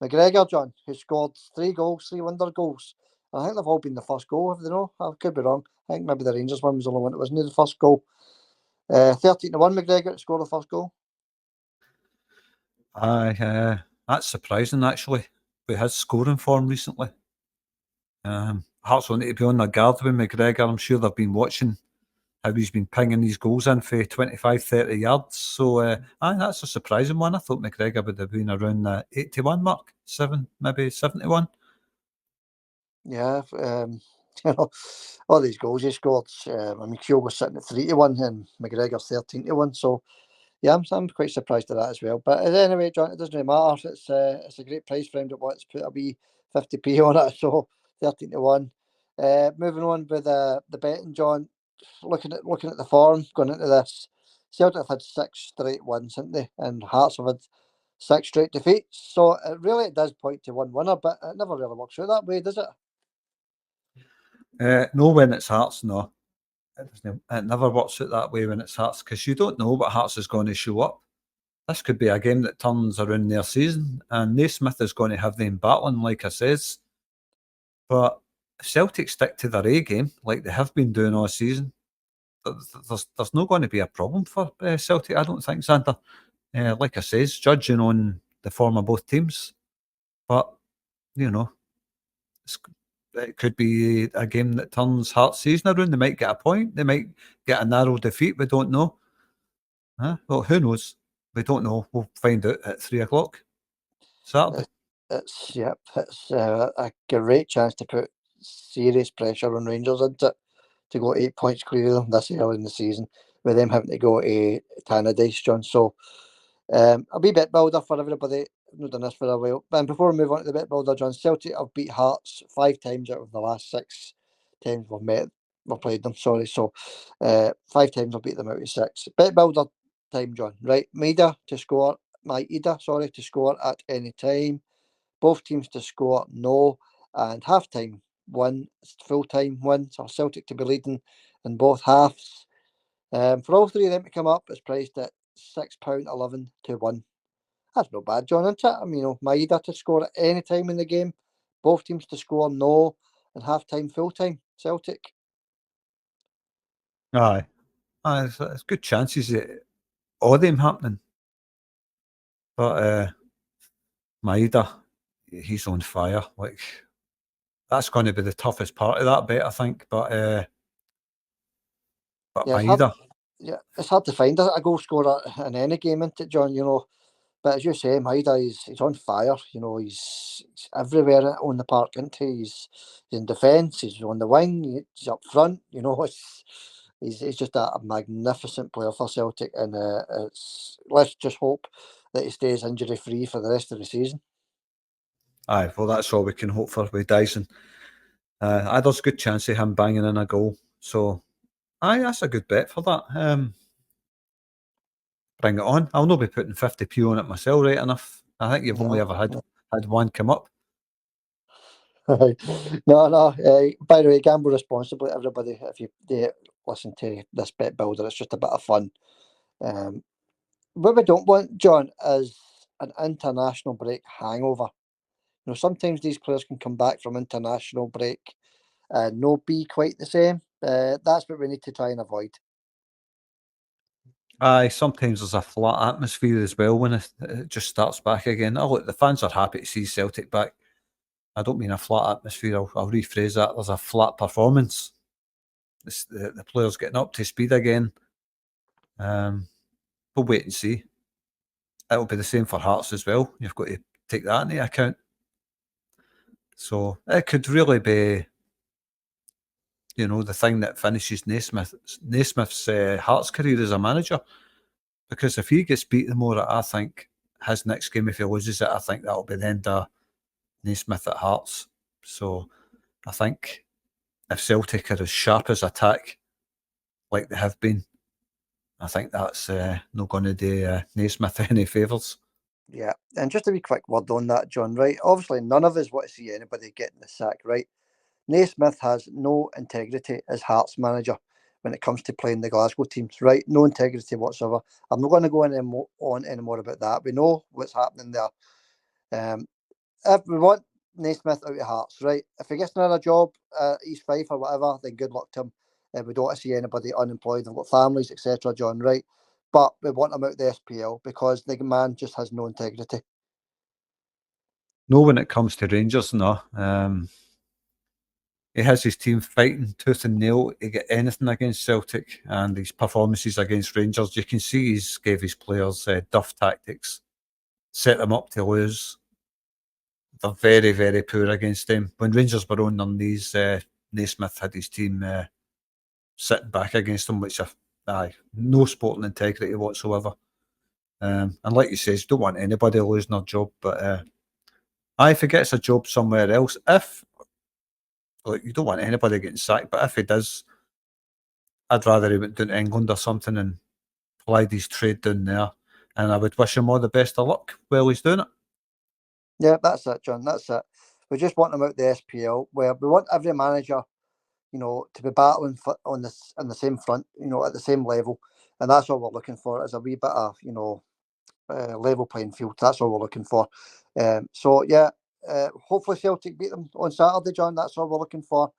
McGregor, John, who scored 3 goals, 3 wonder goals. I think they've all been the first goal, if they know. I could be wrong. I think maybe the Rangers one was the only one that wasn't the first goal. 13-1 McGregor to score the first goal. Aye, that's surprising actually, with his scoring form recently. Hearts will need to be on their guard with McGregor. I'm sure they've been watching how he's been pinging these goals in for 25, 30 yards. So that's a surprising one. I thought McGregor would have been around the 81 mark, maybe 71. Yeah, all these goals he scored. Keogh was sitting at 3-1 and McGregor's 13-1. So yeah, I'm quite surprised at that as well. But anyway, John, it doesn't really matter. It's a great price for him that wants to put a wee 50p on it. So 13-1. Moving on with the betting, John. Looking at the form going into this, Celtic have had 6 straight wins, haven't they? And Hearts have had 6 straight defeats. So it does point to one winner, but it never really works out that way, does it? No, when it's Hearts, no. It never works out that way when it's Hearts, because you don't know what Hearts is going to show up. This could be a game that turns around their season, and Naismith is going to have them battling, like I says. But if Celtic stick to their A game, like they have been doing all season, there's not going to be a problem for Celtic, I don't think, Santa. Like I says, judging on the form of both teams. But, it could be a game that turns Hearts' season around. They might get a point. They might get a narrow defeat. We don't know. Well, who knows? We don't know. We'll find out at 3 o'clock Saturday. It's a great chance to put serious pressure on Rangers, isn't it? To go 8 points clear of them this early in the season, with them having to go to Tannadice, John. So a wee bit builder for everybody. I've not done this for a while. And before we move on to the bit builder, John, Celtic have beat Hearts 5 times out of the last 6 times we've played them. Sorry, so 5 times I've beat them out of 6. Bit builder time, John. Right, Maida to score at any time. Both teams to score no, and half time win, full time win. So Celtic to be leading in both halves. For all 3 of them to come up, it's priced at £6.11-1. That's not bad, John, isn't it? Maida to score at any time in the game, both teams to score no, and half time, full time, Celtic. Aye. It's good chances of all them happening. But Maida, he's on fire. Like, that's going to be the toughest part of that bet, I think. But Yeah, Maida, it's hard to find a goal scorer in any game, isn't it, John? But as you say, Maida, he's on fire. He's everywhere on the park, isn't he? He's in defence, he's on the wing, he's up front. He's just a magnificent player for Celtic, and let's just hope that he stays injury free for the rest of the season. aye, well, that's all we can hope for with Dyson. There's a good chance of him banging in a goal. So, aye, that's a good bet for that. Bring it on. I'll not be putting 50p on it myself, right enough. I think you've only ever had one come up. No. By the way, gamble responsibly, everybody. If you listen to this bet builder, it's just a bit of fun. What we don't want, John, is an international break hangover. Sometimes these players can come back from international break and not be quite the same. That's what we need to try and avoid. Aye, sometimes there's a flat atmosphere as well when it just starts back again. Look, the fans are happy to see Celtic back. I don't mean a flat atmosphere. I'll rephrase that. There's a flat performance. The players getting up to speed again. We'll wait and see. It'll be the same for Hearts as well. You've got to take that into account. So it could really be, the thing that finishes Naismith's Hearts career as a manager. Because if he gets beat tomorrow, I think his next game, if he loses it, I think that'll be the end of Naismith at Hearts. So I think if Celtic are as sharp as attack like they have been, I think that's not going to do Naismith any favours. Yeah, and just a wee quick word on that, John, right? Obviously, none of us want to see anybody getting the sack, right? Naismith has no integrity as Hearts manager when it comes to playing the Glasgow teams, right? No integrity whatsoever. I'm not going to go on anymore about that. We know what's happening there. If we want Naismith out of Hearts, right? If he gets another job at East Fife or whatever, then good luck to him. We don't want to see anybody unemployed. They've got families, etc., John, right? But we want him out of the SPL because the man just has no integrity. No, when it comes to Rangers, no. He has his team fighting tooth and nail to get anything against Celtic, and his performances against Rangers, you can see he's gave his players duff tactics, set them up to lose. They're very, very poor against them. When Rangers were on their knees, Naismith had his team sitting back against them, which no sporting integrity whatsoever. And like you say, don't want anybody losing their job, but if he gets a job somewhere else, you don't want anybody getting sacked, but if he does, I'd rather he went down to England or something and plied his trade down there. And I would wish him all the best of luck while he's doing it. Yeah, that's it, John. That's it. We just want him out the SPL, where we want every manager, to be battling on the same front, at the same level, and that's all we're looking for. Is a wee bit of level playing field. That's all we're looking for. So yeah, hopefully Celtic beat them on Saturday, John. That's all we're looking for.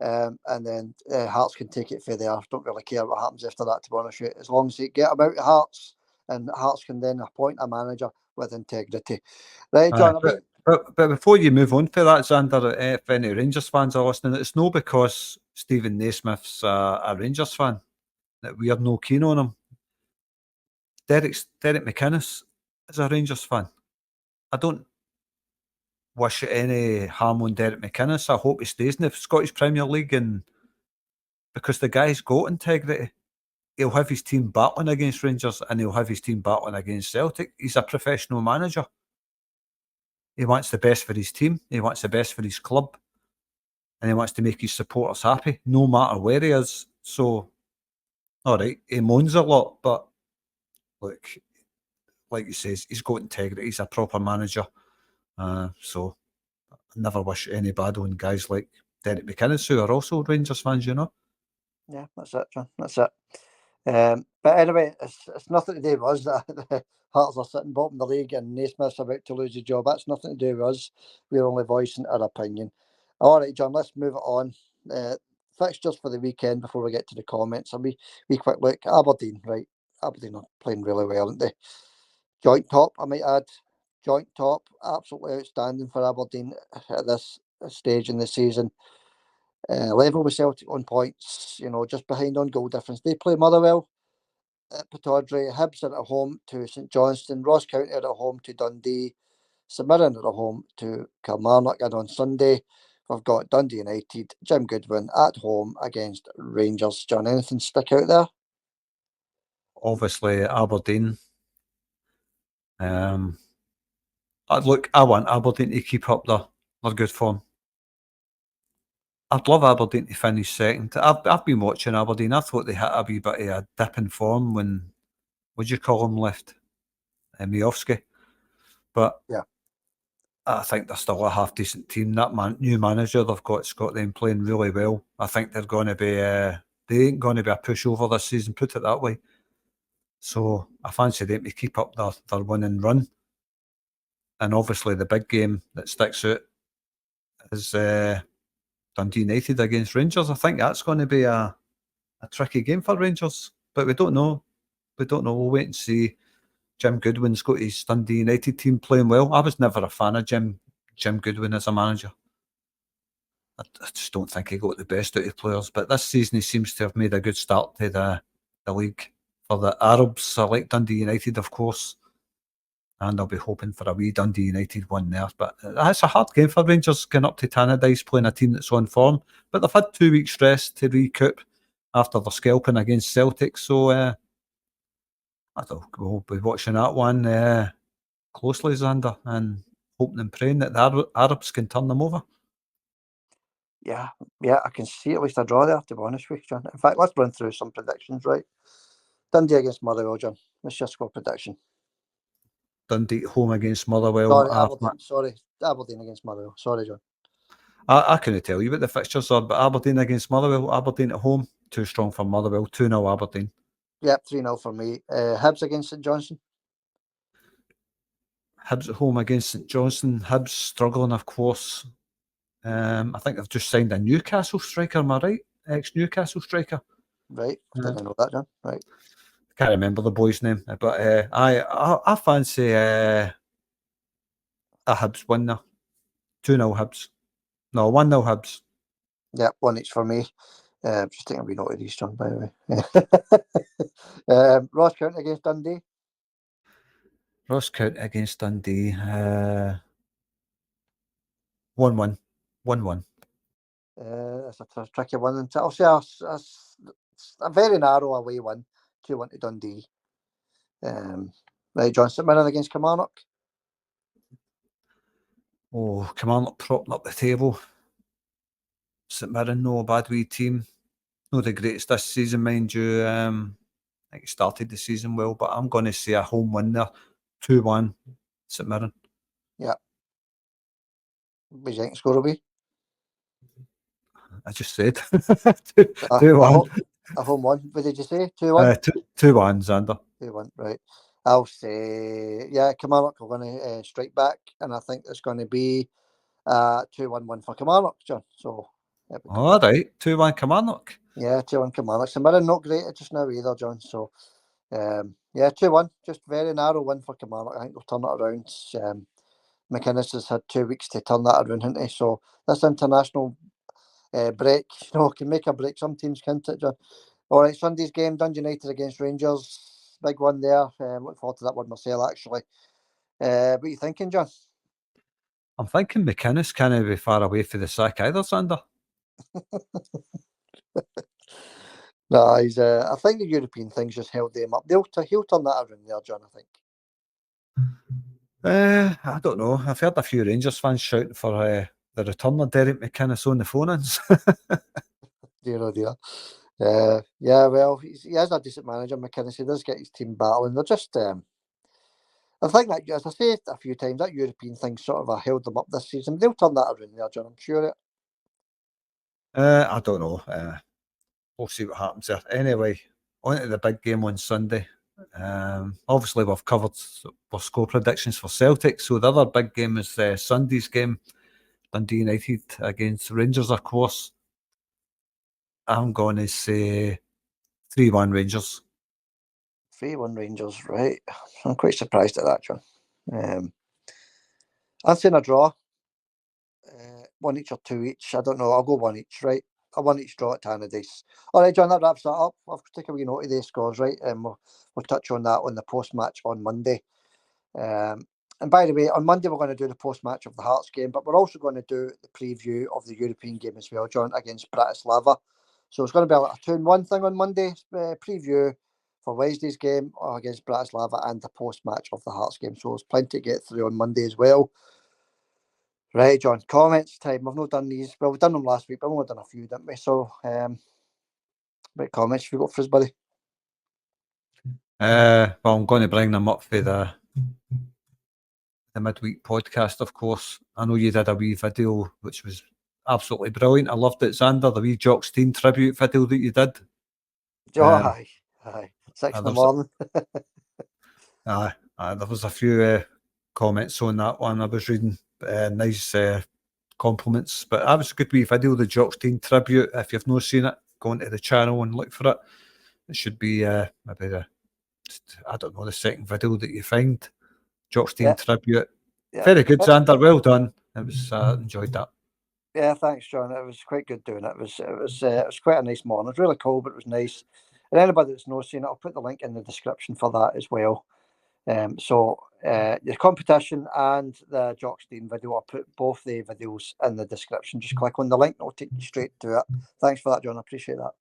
And then Hearts can take it for there. Don't really care what happens after that, to be honest with you. As long as they get them out of Hearts, and Hearts can then appoint a manager with integrity. Right, John? But before you move on for that, Xander, if any Rangers fans are listening, it's no because Stephen Naismith's a Rangers fan that we are no keen on him. Derek McInnes is a Rangers fan. I don't wish any harm on Derek McInnes. I hope he stays in the Scottish Premier League, and because the guy's got integrity. He'll have his team battling against Rangers and he'll have his team battling against Celtic. He's a professional manager. He wants the best for his team. He wants the best for his club. And he wants to make his supporters happy, no matter where he is. So, all right, he moans a lot, but look, like he says, he's got integrity. He's a proper manager. So, I never wish any bad on guys like Derek McInnes, who are also Rangers fans, Yeah, that's it, John. That's it. But anyway, it's nothing to do with us that the Hearts are sitting bottom of the league and Naismith's about to lose his job. That's nothing to do with us. We're only voicing our opinion. All right, John, let's move it on. Fixtures for the weekend before we get to the comments. A wee quick look. Aberdeen, right? Aberdeen are playing really well, aren't they? Joint top, I might add. Joint top, absolutely outstanding for Aberdeen at this stage in the season. Level with Celtic on points, just behind on goal difference. They play Motherwell at Pittodrie, Hibs are at home to St Johnstone, Ross County are at home to Dundee, St Mirren are at home to Kilmarnock, and on Sunday we've got Dundee United, Jim Goodwin at home against Rangers. John, anything stick out there? Obviously, Aberdeen. Look, I want Aberdeen to keep up their good form. I'd love Aberdeen to finish second. I've been watching Aberdeen. I thought they hit a wee bit of a dip in form when, would you call him, left? Miofsky. But yeah, I think they're still a half decent team. That new manager they've got them playing really well. I think they're going to be. They ain't going to be a pushover this season. Put it that way. So I fancy them to keep up their winning run. And obviously the big game that sticks out is Dundee United against Rangers. I think that's going to be a tricky game for Rangers, but we don't know. We'll wait and see. Jim Goodwin's got his Dundee United team playing well. I was never a fan of Jim Goodwin as a manager. I just don't think he got the best out of players. But this season he seems to have made a good start to the league. For the Arabs, I like Dundee United, of course. And I'll be hoping for a wee Dundee United one there. But it's a hard game for Rangers going up to Tannadice playing a team that's on form. But they've had 2 weeks rest to recoup after their scalping against Celtic. So I don't know, we'll be watching that one closely, Xander. And hoping and praying that the Arabs can turn them over. Yeah, I can see at least a draw there, to be honest with you, John. In fact, let's run through some predictions, right? Dundee against Motherwell, John. What's your score prediction? Dundee at home against Motherwell. Sorry, Aberdeen. Sorry, Aberdeen against Motherwell. Sorry, John. I couldn't tell you what the fixtures are, but Aberdeen against Motherwell. Aberdeen at home, too strong for Motherwell. 2-0 Aberdeen. Yep, 3-0 for me. Hibs against St Johnstone. Hibs at home against St Johnstone. Hibs struggling, of course. I think they've just signed a Newcastle striker, am I right? Ex-Newcastle striker. Right, didn't know that, John. Right. Can't remember the boy's name, but I fancy a Hibs win there. 2-0 Hibs. No, 1-0 Hibs. Yep, 1 each for me. Just taking a wee note of these, John, by the way. Ross County against Dundee. Ross County against Dundee. 1-1. 1-1. It's a tricky one. And I'll say a very narrow away win. 2-1 to Dundee. Right, John, St Mirren against Kilmarnock. Oh, Kilmarnock propping up the table. St Mirren, no a bad wee team. Not the greatest this season, mind you. I think he started the season well, but I'm going to say a home win there. 2-1 St Mirren. Yeah. What do you think the score will be? I just said 2-1. A home one. What did you say? 2-1? 2-1, Xander. 2-1, right. I'll say, Kilmarnock are going to strike back, and I think it's going to be 2-1 win for Kilmarnock, John. So, all right, 2-1 Kilmarnock. Yeah, 2-1 Kilmarnock. St Mirren not great just now either, John. So, 2-1. Just very narrow win for Kilmarnock. I think they'll turn it around. McInnes has had 2 weeks to turn that around, hasn't he? So, this international break, can make a break. Some teams can't it, John. All right, Sunday's game, Dundee United against Rangers. Big one there. Look forward to that one myself, actually. What are you thinking, John? I'm thinking McInnes can't be far away for the sack either, Xander. No, he's. I think the European things just held them up. He'll turn that around there, John, I think. I don't know. I've heard a few Rangers fans shouting for the return of Derek McInnes on the phone-ins. Dear, oh dear. Well, he is a decent manager, McInnes. He does get his team battling. They're just. I think that, as I say a few times, that European thing sort of held them up this season. They'll turn that around there, John. I'm sure it. I don't know. We'll see what happens there. Anyway, on to the big game on Sunday. Obviously, we've covered our score predictions for Celtic. So the other big game is Sunday's game, Dundee United against Rangers, of course. I'm going to say 3-1 Rangers. 3-1 Rangers, right. I'm quite surprised at that, John. I'm saying a draw. 1 each or 2 each. I don't know. I'll go 1 each, right? A 1 each draw at Tannadice. All right, John, that wraps that up. I'll take a wee note of the scores, right? And we'll touch on that on the post-match on Monday. And by the way, on Monday, we're going to do the post-match of the Hearts game, but we're also going to do the preview of the European game as well, John, against Bratislava. So it's going to be like a 2-in-1 thing on Monday. Preview for Wednesday's game against Bratislava and the post-match of the Hearts game. So there's plenty to get through on Monday as well. Right, John, comments time. We've not done these. Well, we've done them last week, but we've only done a few, didn't we? So, what comments have you got for us, buddy? Well, I'm going to bring them up for the midweek podcast, of course. I know you did a wee video, which was absolutely brilliant. I loved it, Xander, the wee Jock Stein tribute video that you did. Aye. 6 in the morning. There was a few comments on that one. I was reading nice compliments, but that was a good wee video, the Jock Stein tribute. If you've not seen it, go into the channel and look for it. It should be maybe the second video that you find. Jock Stein tribute. Very good, Xander. Well done. It was enjoyed that. Yeah, thanks, John. It was quite good doing it. It was quite a nice morning. It was really cold, but it was nice. And anybody that's not seen it, I'll put the link in the description for that as well. So the competition and the Jock Stein video, I'll put both the videos in the description. Just click on the link, it'll take you straight to it. Thanks for that, John. I appreciate that.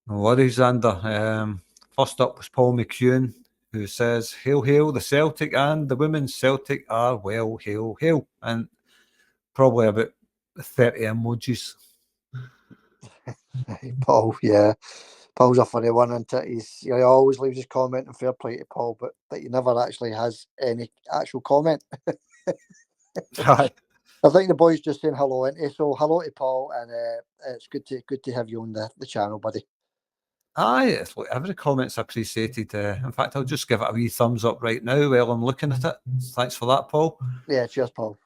No worries, Xander. First up was Paul McEwen. who says, "Hail, hail, the Celtic and the women's Celtic are well, hail, hail." And probably about 30 emojis. Paul, yeah. Paul's a funny one, and he always leaves his comment, and fair play to Paul, but he never actually has any actual comment. Aye. I think the boys just saying hello, and so hello to Paul, and it's good to have you on the channel, buddy. Aye, look, every comment's appreciated. In fact, I'll just give it a wee thumbs up right now while I'm looking at it. Thanks for that, Paul. Yeah, cheers, Paul.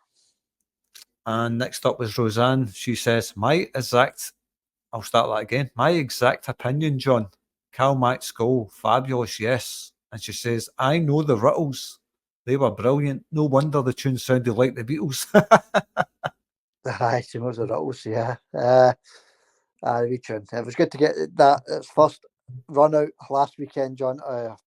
And next up was Roseanne. She says, I'll start that again. My exact opinion, John. Cal Mack's goal, fabulous, yes. And she says, I know the Rittles. They were brilliant. No wonder the tune sounded like the Beatles. Aye, she knows the Rittles, yeah. Wee tune. It was good to get that its first run out last weekend, John,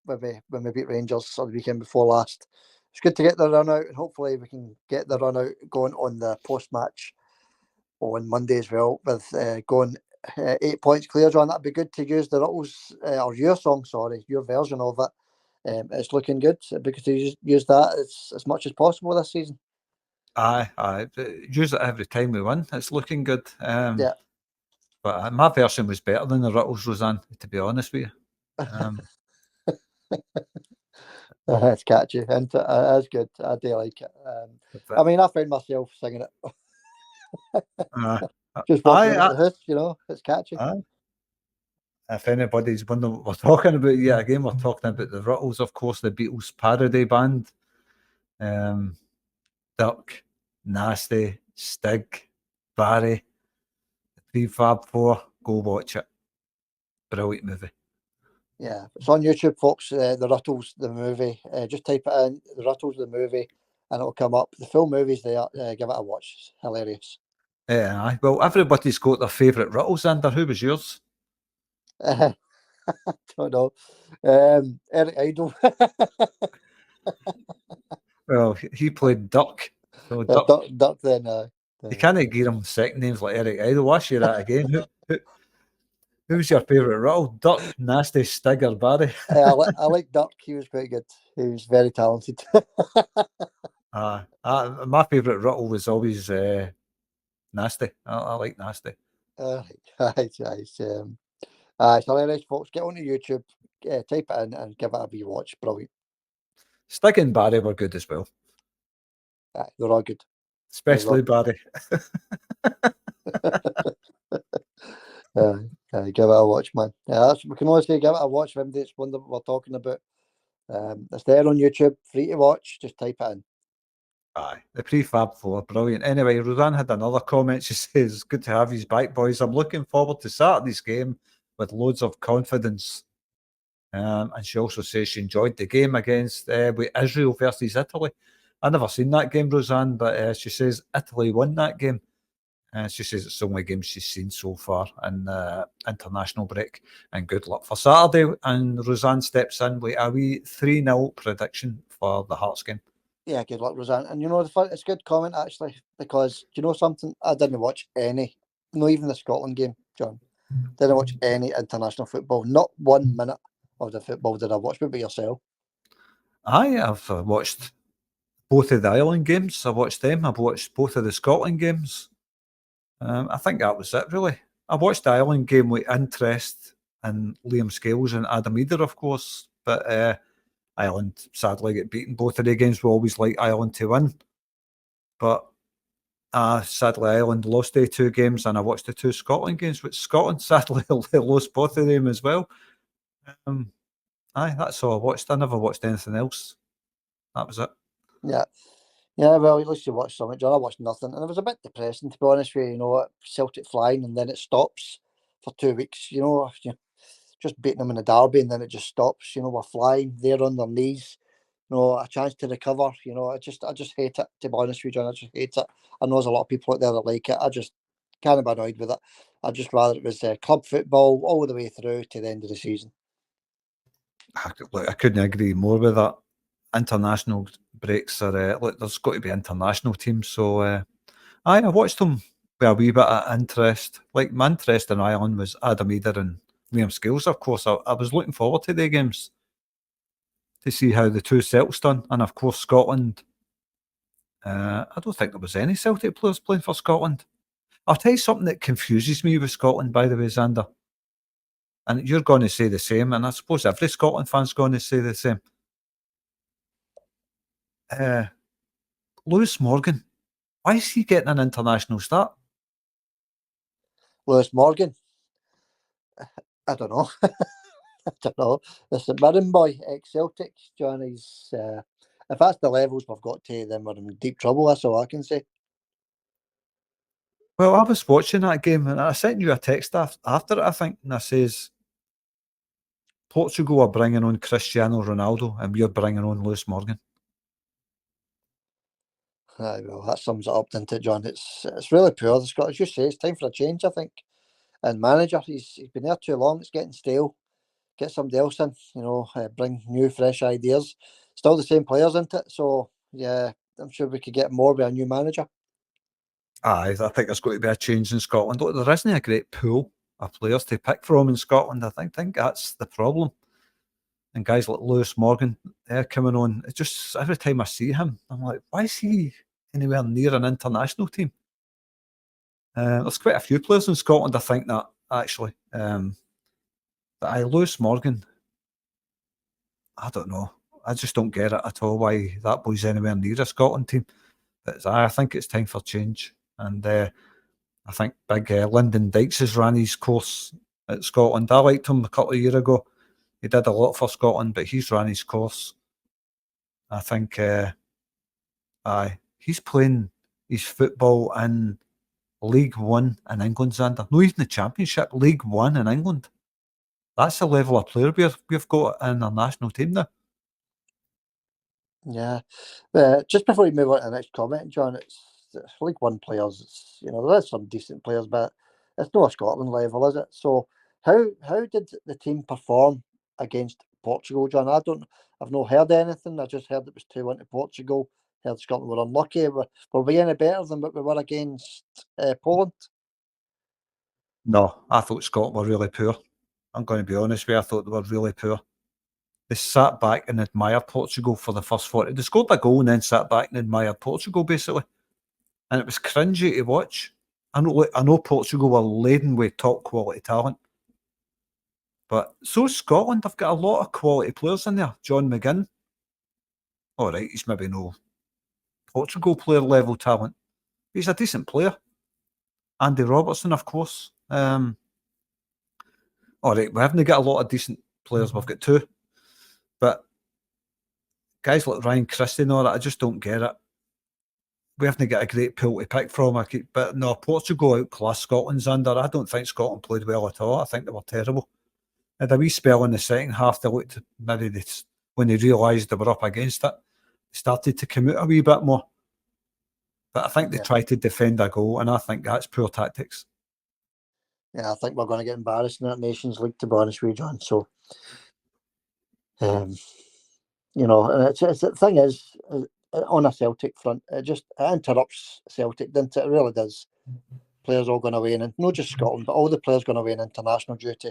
when we beat Rangers on the weekend before last. It's good to get the run out, and hopefully we can get the run out going on the post-match on Monday as well, with going 8 points clear, John. That'd be good to use the Rittles, or your song, sorry, your version of it. It's looking good. It'd be good to use that as much as possible this season. Aye. Use it every time we win. It's looking good. Yeah. But my version was better than the Rittles, Roseanne, to be honest with you. It's catchy, and it's good. I do like it. I mean, I found myself singing it. Just walking around the house, it's catchy. If anybody's wondering what we're talking about, yeah, again, we're talking about the Rittles, of course, the Beatles parody band. Duck, Nasty, Stig, Barry, the Prefab Four. Go watch it. Brilliant movie. Yeah, it's on YouTube, folks. The Rittles, the movie. Just type it in, the Rittles, the movie, and it'll come up. The full movie's there. Give it a watch. It's hilarious. Aye. Well, everybody's got their favourite Rittles, Ander. Who was yours? I don't know. Eric Idle. Well, he played Duck. So Duck then. You can't give him second names like Eric Idle. I'll ask you that again. Who's your favourite Rittle? Duck, Nasty, Stig, or Barry? I like Duck. He was pretty good. He was very talented. My favourite Rittle was always Nasty. I like Nasty. It's hilarious, folks. Get onto YouTube, type it in, and give it a wee watch. Brilliant. Stig and Barry were good as well. They're all good. Especially Barry. Give it a watch, man. We can only say give it a watch. If it's one that we're talking about, it's there on YouTube, free to watch. Just type it in. Aye, the Prefab Four, brilliant. Anyway, Roseanne had another comment. She says, "Good to have you back, boys. I'm looking forward to Saturday's game with loads of confidence." And she also says she enjoyed the game against with Israel versus Italy. I never seen that game, Roseanne, but she says Italy won that game. She says it's the only game she's seen so far in international break. And good luck for Saturday. And Roseanne steps in with a wee 3-0 prediction for the Hearts game. Yeah, good luck, Roseanne. And it's a good comment, actually, because you know something? I didn't watch any, not even the Scotland game, John. Didn't watch any international football. Not 1 minute of the football did I watch. What about yourself? I've watched both of the Ireland games. I watched them. I've watched both of the Scotland games. I think that was it, really. I watched the Ireland game with interest in Liam Scales and Adam Eder, of course, but Ireland sadly get beaten. Both of the games we always like Ireland to win. But sadly, Ireland lost the 2 games, and I watched the 2 Scotland games, which Scotland sadly lost both of them as well. That's all I watched. I never watched anything else. That was it. Yeah, well, at least you watched something, John. I watched nothing, and it was a bit depressing, to be honest with you. Celtic flying, and then it stops for 2 weeks. Just beating them in the derby, and then it just stops. We're flying. They're on their knees. A chance to recover. I just hate it, to be honest with you, John. I just hate it. I know there's a lot of people out there that like it. I just kind of annoyed with it. I'd just rather it was club football all the way through to the end of the season. I couldn't agree more with that. International breaks are there's got to be international teams. So I watched them with a wee bit of interest. Like my interest in Ireland was Adam Eder and Liam Scales, of course. I was looking forward to the games. to see how the two Celts done, and of course Scotland. I don't think there was any Celtic players playing for Scotland. I'll tell you something that confuses me with Scotland, by the way, Xander. And you're going to say the same, and I suppose every Scotland fan's going to say the same. Lewis Morgan, why is he getting an international start? Lewis Morgan? I don't know. I don't know. The St Mirren boy, ex-Celtic, John, he's... if that's the levels we've got to, then we're in deep trouble, that's all I can say. Well, I was watching that game, and I sent you a text after it, I think, and I says, Portugal are bringing on Cristiano Ronaldo, and we're bringing on Lewis Morgan. Well, that sums it up, doesn't it, John? It's really poor. The Scottish, you say, it's time for a change, I think. And manager, he's been there too long. It's getting stale. Get somebody else in, bring new, fresh ideas. Still the same players, isn't it? So, yeah, I'm sure we could get more with a new manager. Aye, I think there's going to be a change in Scotland. Look, there isn't a great pool of players to pick from in Scotland. I think that's the problem. And guys like Lewis Morgan, they're coming on. It's just every time I see him, I'm like, why is he anywhere near an international team? There's quite a few players in Scotland, I think, that actually. But Lewis Morgan, I don't know. I just don't get it at all why that boy's anywhere near a Scotland team. But I think it's time for change. And I think big Lyndon Dykes has ran his course at Scotland. I liked him a couple of years ago. He did a lot for Scotland, but he's ran his course. I think he's playing his football in League One in England, Xander. No, even the Championship, League One in England. That's the level of player we've got in our national team now. Yeah. Just before we move on to the next comment, John, it's League One players. There is some decent players, but it's not a Scotland level, is it? So how did the team perform against Portugal, John? I've not heard anything. I just heard it was 2-1 to Portugal. Heard Scotland were unlucky. Were we any better than what we were against Poland? No, I thought Scotland were really poor. I'm going to be honest with you. I thought they were really poor. They sat back and admired Portugal for the first 40. They scored a goal and then sat back and admired Portugal, basically. And it was cringy to watch. I know Portugal were laden with top quality talent. But so Scotland, they've got a lot of quality players in there. John McGinn. All right, he's maybe no Portugal player level talent. He's a decent player. Andy Robertson, of course. All right, we haven't got a lot of decent players. We've got two. But guys like Ryan Christie and all that, I just don't get it. We haven't got a great pool to pick from. But no, Portugal outclassed Scotland's under. I don't think Scotland played well at all. I think they were terrible. Had a wee spell in the second half. They looked, maybe when they realised they were up against it, they started to commit a wee bit more. But I think they tried to defend a goal, and I think that's poor tactics. Yeah, I think we're going to get embarrassed in that Nations League, to be honest with you, John. So, and the thing is, on a Celtic front, it interrupts Celtic, doesn't it? It really does. Players all going away, and not just Scotland, but all the players going away in international duty,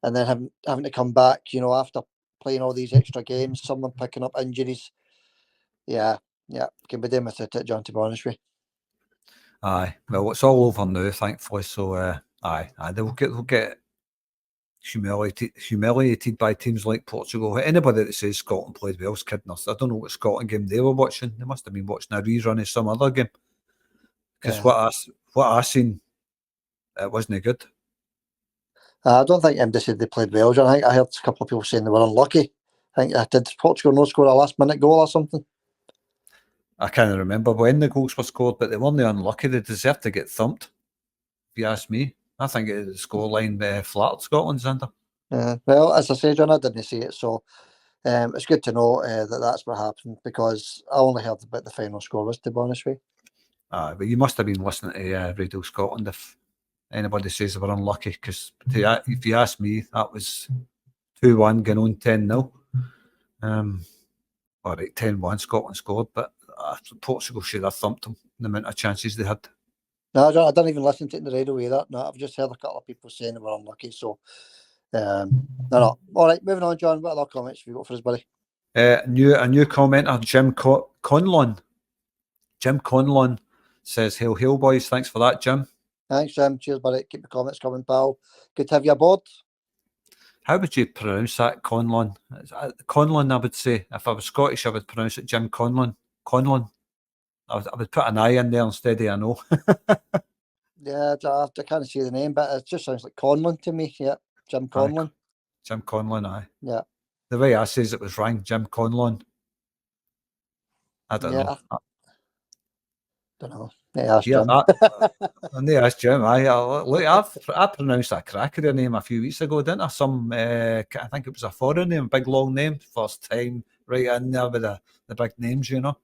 and then having to come back, after playing all these extra games, some of them picking up injuries. Yeah, can be doing with it, John, to be honest with you. Aye, well, it's all over now, thankfully. So, they'll get humiliated by teams like Portugal. Anybody that says Scotland played well is kidding us. I don't know what Scotland game they were watching. They must have been watching a rerun of some other game. Because what I seen, it wasn't good. I don't think MD said they played well, John. I think I heard a couple of people saying they were unlucky. I think did Portugal not score a last-minute goal or something? I can't remember when the goals were scored, but they weren't unlucky. They deserved to get thumped, if you ask me. I think the scoreline flattered Scotland's under. Well, as I say, John, I didn't see it, so it's good to know that that's what happened, because I only heard about the final score, was, to be honest with you. But you must have been listening to Radio Scotland if anybody says they were unlucky, because if you ask me, that was 2-1 going on 10-0. All right, 10-1 Scotland scored, but Portugal should have thumped them, the amount of chances they had. No, John, I didn't even listen to it in the radio either. No, I've just heard a couple of people saying they were unlucky. So, no. All right, moving on, John. What other comments have you got for us, buddy? A new commenter, Jim Conlon. Jim Conlon says, "Hail, hail, boys." Thanks for that, Jim. Thanks, Jim. Cheers, buddy. Keep the comments coming, pal. Good to have you aboard. How would you pronounce that, Conlon? Conlon, I would say. If I was Scottish, I would pronounce it Jim Conlon. Conlon. I would put an I in there instead of an O. Yeah, I can't see the name, but it just sounds like Conlon to me. Yeah, Jim Conlon. Jim Conlon, aye. Yeah. The way I says it was rang, Jim Conlon. I don't know. Don't know. Yeah, that's Yeah, Jim. that's Jim. I pronounced that crackery name a few weeks ago, didn't I? I think it was a foreign name, big long name. First time right in there with the big names, you know.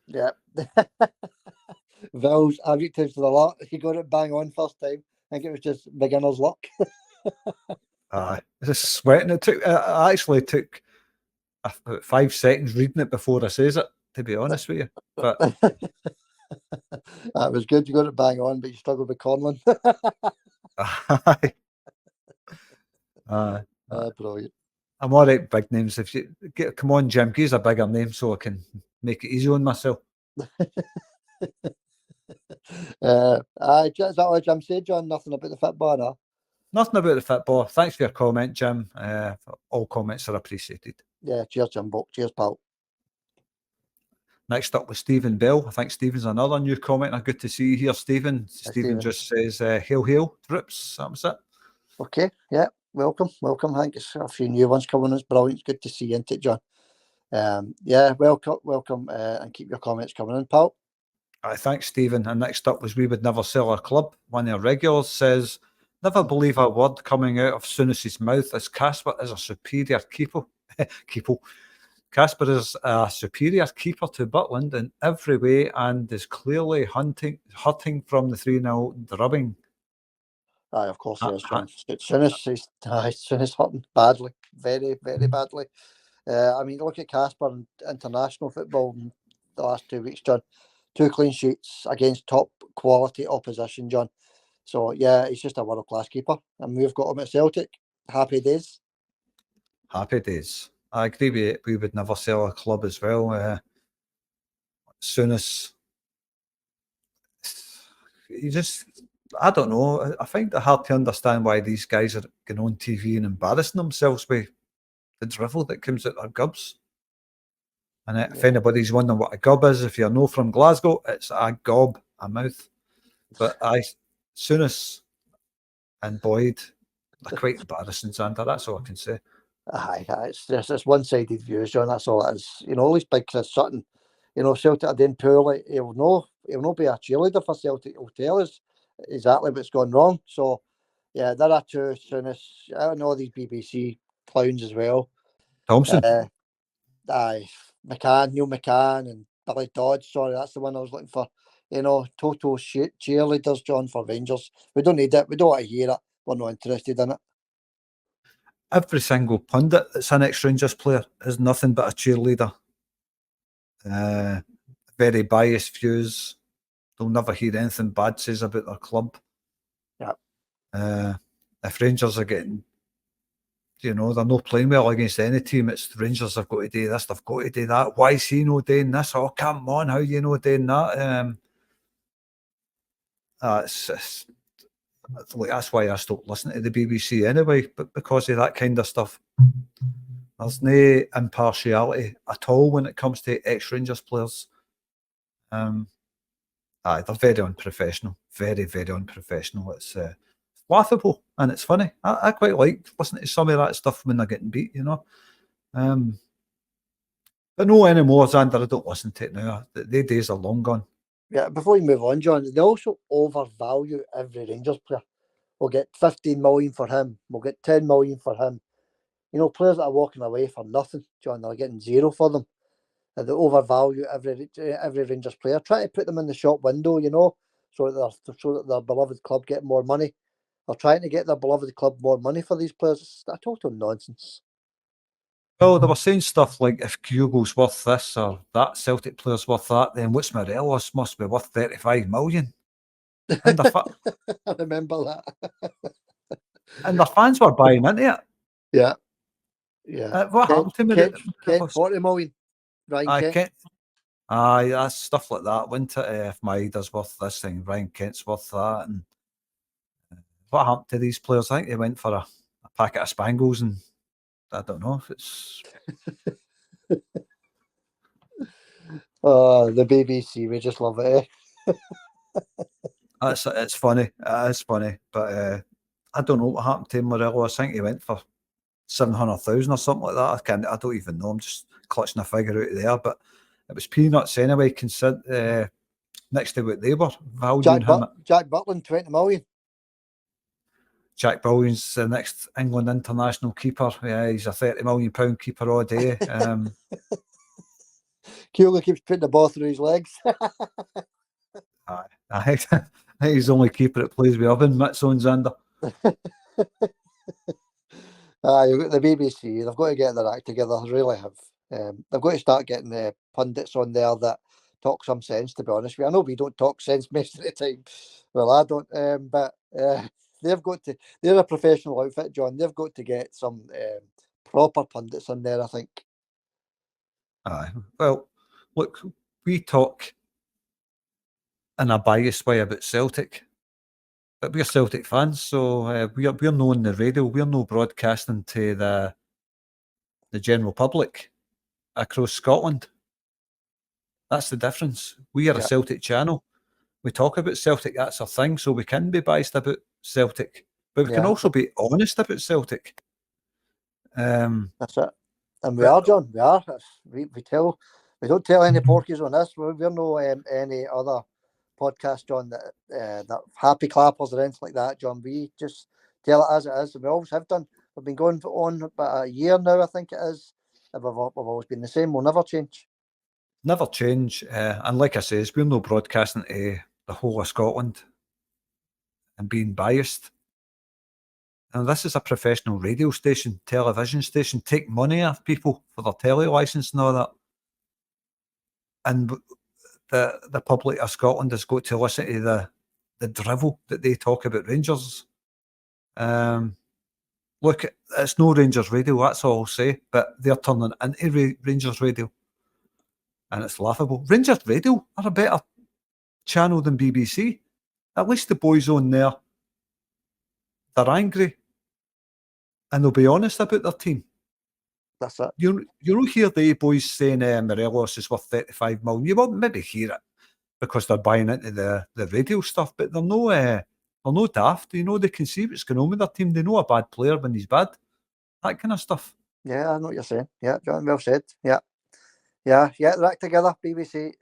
Yeah. Vils, adjectives to the lot. You got it bang on first time. I think it was just beginner's luck. Just sweating. I actually took about 5 seconds reading it before I says it, to be honest with you. But that was good. You got it bang on, but you struggled with Conlon. Brilliant. I'm all right, big names. If you come on, Jim, give us a bigger name so I can make it easy on myself. Is that what Jim said, John? Nothing about the football, no? Nothing about the football. Thanks for your comment, Jim. All comments are appreciated. Yeah, cheers, Jimbo. Cheers, pal. Next up was Stephen Bell. I think Stephen's another new commenter. Good to see you here, Stephen. Stephen just says, hail, hail, troops. That was it. Okay, yeah, welcome. I think it's a few new ones coming. It's brilliant. It's good to see you, isn't it, John? Yeah, welcome, and keep your comments coming in, pal. Thanks, Stephen. And next up was We Would Never Sell Our Club. One of our regulars says, never believe a word coming out of Souness's mouth as Casper is a superior keeper. Casper is a superior keeper to Butland in every way and is clearly hurting from the 3-0 drubbing. Aye, of course he is, John. Souness hurting badly, very, very badly. I mean, look at Casper in international football in the last 2 weeks, John. 2 clean sheets against top quality opposition, John. So, yeah, he's just a world-class keeper. And we've got him at Celtic. Happy days. Happy days. I agree we would never sell a club as well. Souness, I don't know. I find it hard to understand why these guys are going on TV and embarrassing themselves with the drivel that comes out their gubs. And if anybody's wondering what a gob is, if you're not from Glasgow, it's a gob, a mouth. But Souness and Boyd are quite embarrassing, Xander. That's all I can say. Aye, it's one-sided views, John. That's all it is. All these big Chris Sutton, Celtic are doing poorly. He'll not be a cheerleader for Celtic. He'll tell us exactly what's gone wrong. So, yeah, there are two Souness. I don't know these BBC clowns as well. Thompson. Neil McCann and Billy Dodds. Sorry, that's the one I was looking for. Total shit cheerleaders, John, for Rangers. We don't need it. We don't want to hear it. We're not interested in it. Every single pundit that's an ex-Rangers player is nothing but a cheerleader. Very biased views. They'll never hear anything bad says about their club. Yeah. If Rangers are getting, they're not playing well against any team, it's the Rangers have got to do this, they've got to do that. Why is he not doing this? Oh, come on, how you not doing that? That's why I stopped listening to the BBC anyway, but because of that kind of stuff. There's no impartiality at all when it comes to ex-Rangers players. They're very unprofessional, very, very unprofessional. It's laughable and it's funny. I quite like listening to some of that stuff when they're getting beat, But no anymore, Xander. I don't listen to it now. The days are long gone. Yeah, before you move on, John, they also overvalue every Rangers player. We'll get 15 million for him. We'll get 10 million for him. Players that are walking away for nothing, John, they're getting zero for them. And they overvalue every Rangers player. Try to put them in the shop window, so that their beloved club get more money. They're trying to get their beloved club more money for these players. It's a total nonsense. Well, they were saying stuff like, if Kyogo's worth this or that Celtic player's worth that, then what's Morelos must be worth 35 million. And I remember that. And the fans were buying into it. Yeah. Yeah. What happened to me? Kent 40 million. Ryan Kent. Kent. Aye, that's stuff like that, wouldn't it? If Maeda's worth this thing, Ryan Kent's worth that. And what happened to these players? I think they went for a packet of Spangles, and I don't know if it's. Oh, the BBC, we just love it. It's funny. It's funny, but I don't know what happened to Morelos. I think he went for 700,000 or something like that. I don't even know. I'm just clutching a figure out of there, but it was peanuts anyway. Next to what they were valuing him. Jack Butland, 20 million. Jack Billion's the next England international keeper. Yeah, he's a £30 million keeper all day. Keoghley keeps putting the ball through his legs. I think he's the only keeper that plays with oven mitts on, Xander. You've got the BBC. They've got to get their act together. They really have. They've got to start getting the pundits on there that talk some sense, to be honest with you. I know we don't talk sense most of the time. Well, I don't. But they've got to. They're a professional outfit, John. They've got to get some proper pundits in there, I think. Aye. Well, look, we talk in a biased way about Celtic, but we're Celtic fans, so we're no on the radio. We're no broadcasting to the general public across Scotland. That's the difference. We are a Celtic channel. We talk about Celtic. That's our thing. So we can be biased about Celtic, but we can also be honest about Celtic. That's it. And we are, John. We are. We don't tell any porkies on this. We're no any other podcast, John, that happy clappers or anything like that, John. We just tell it as it is, and we always have done. We've been going on about a year now, I think it is. We've always been the same. We'll never change. Never change. And like I says, we're no broadcasting to the whole of Scotland and being biased. And this is a professional radio station, television station. Take money off people for their telly licence and all that. And the public of Scotland has got to listen to the drivel that they talk about Rangers. Look, it's no Rangers radio, that's all I'll say, but they're turning into Rangers radio. And it's laughable. Rangers radio are a better channel than BBC. At least the boys on there, they're angry. And they'll be honest about their team. That's it. You don't hear the boys saying Morelos is worth 35 million. You won't maybe hear it because they're buying into the radio stuff, but they're no daft. You know, they can see what's going on with their team. They know a bad player when he's bad. That kind of stuff. Yeah, I know what you're saying. Yeah, John, well said. Yeah. They're act together, BBC.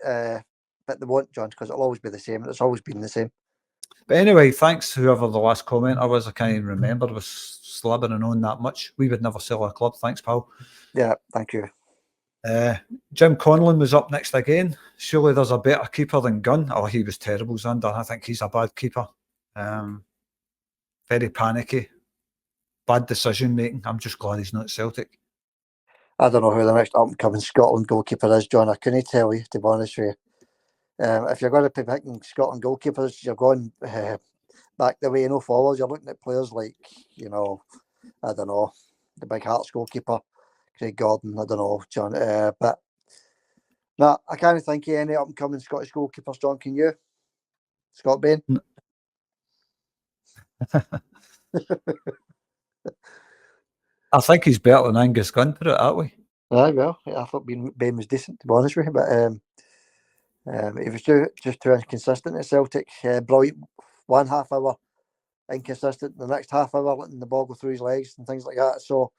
But they won't, John, because it'll always be the same. It's always been the same. But anyway, thanks whoever the last commenter was. I can't even remember. I was slabbering on that much. We would never sell our club. Thanks, pal. Yeah, thank you. Jim Conlon was up next again. Surely there's a better keeper than Gunn. Oh, he was terrible, Xander. I think he's a bad keeper. Very panicky. Bad decision making. I'm just glad he's not Celtic. I don't know who the next up-and-coming Scotland goalkeeper is, John. I couldn't tell you, to be honest with you. If you're going to be picking Scotland goalkeepers, you're going back the way, no forwards. You're looking at players like, I don't know, the big Hearts goalkeeper, Craig Gordon, I don't know, John. But no, I can't think of any up-and-coming Scottish goalkeepers, John. Can you? Scott Bain? I think he's better than Angus Gunn, put it that way. Well, I thought Bain was decent, to be honest with you, but he was just too inconsistent at Celtic. Brilliant one half hour, inconsistent the next half hour, letting the ball go through his legs and things like that. So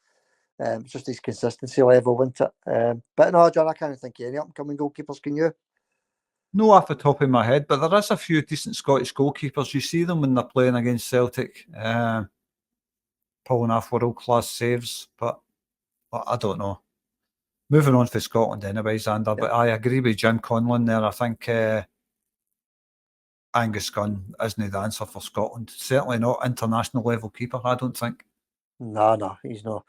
it's just his consistency level, wasn't it? But no, John, I can't think of any up-and-coming goalkeepers. Can you? No, off the top of my head, but there is a few decent Scottish goalkeepers. You see them when they're playing against Celtic, pulling off world-class saves, but I don't know. Moving on for Scotland anyway, Xander, but I agree with Jim Conlon there. I think Angus Gunn isn't the answer for Scotland. Certainly not international level keeper, I don't think. No, he's not.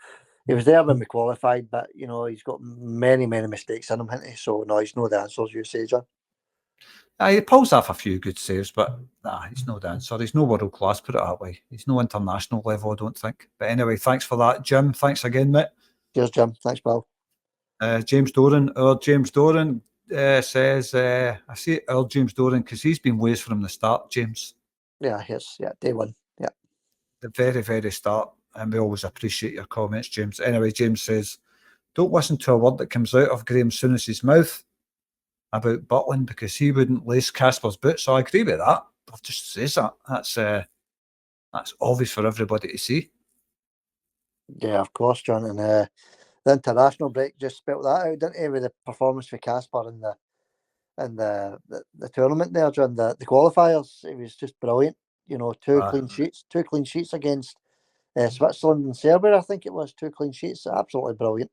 He was there when we qualified, but, he's got many, many mistakes in him, hasn't he? So, no, he's not the answer, as you say, John. He pulls off a few good saves, but he's no the answer. He's no world class, put it that way. He's no international level, I don't think. But anyway, thanks for that, Jim. Thanks again, mate. Cheers, Jim. Thanks, pal. James Doran says, I say James Doran because he's been ways from the start, James. Yeah, yes, yeah, day one. Yeah. The very, very start. And we always appreciate your comments, James. Anyway, James says, don't listen to a word that comes out of Graham Souness's mouth about Butland because he wouldn't lace Casper's boots. So I agree with that. I've just says that. That's obvious for everybody to see. Yeah, of course, John. And the international break just spelt that out, didn't it, with the performance for Casper in the tournament there, John. The qualifiers, it was just brilliant. You know, two clean sheets against Switzerland and Serbia. I think it was 2 clean sheets. Absolutely brilliant.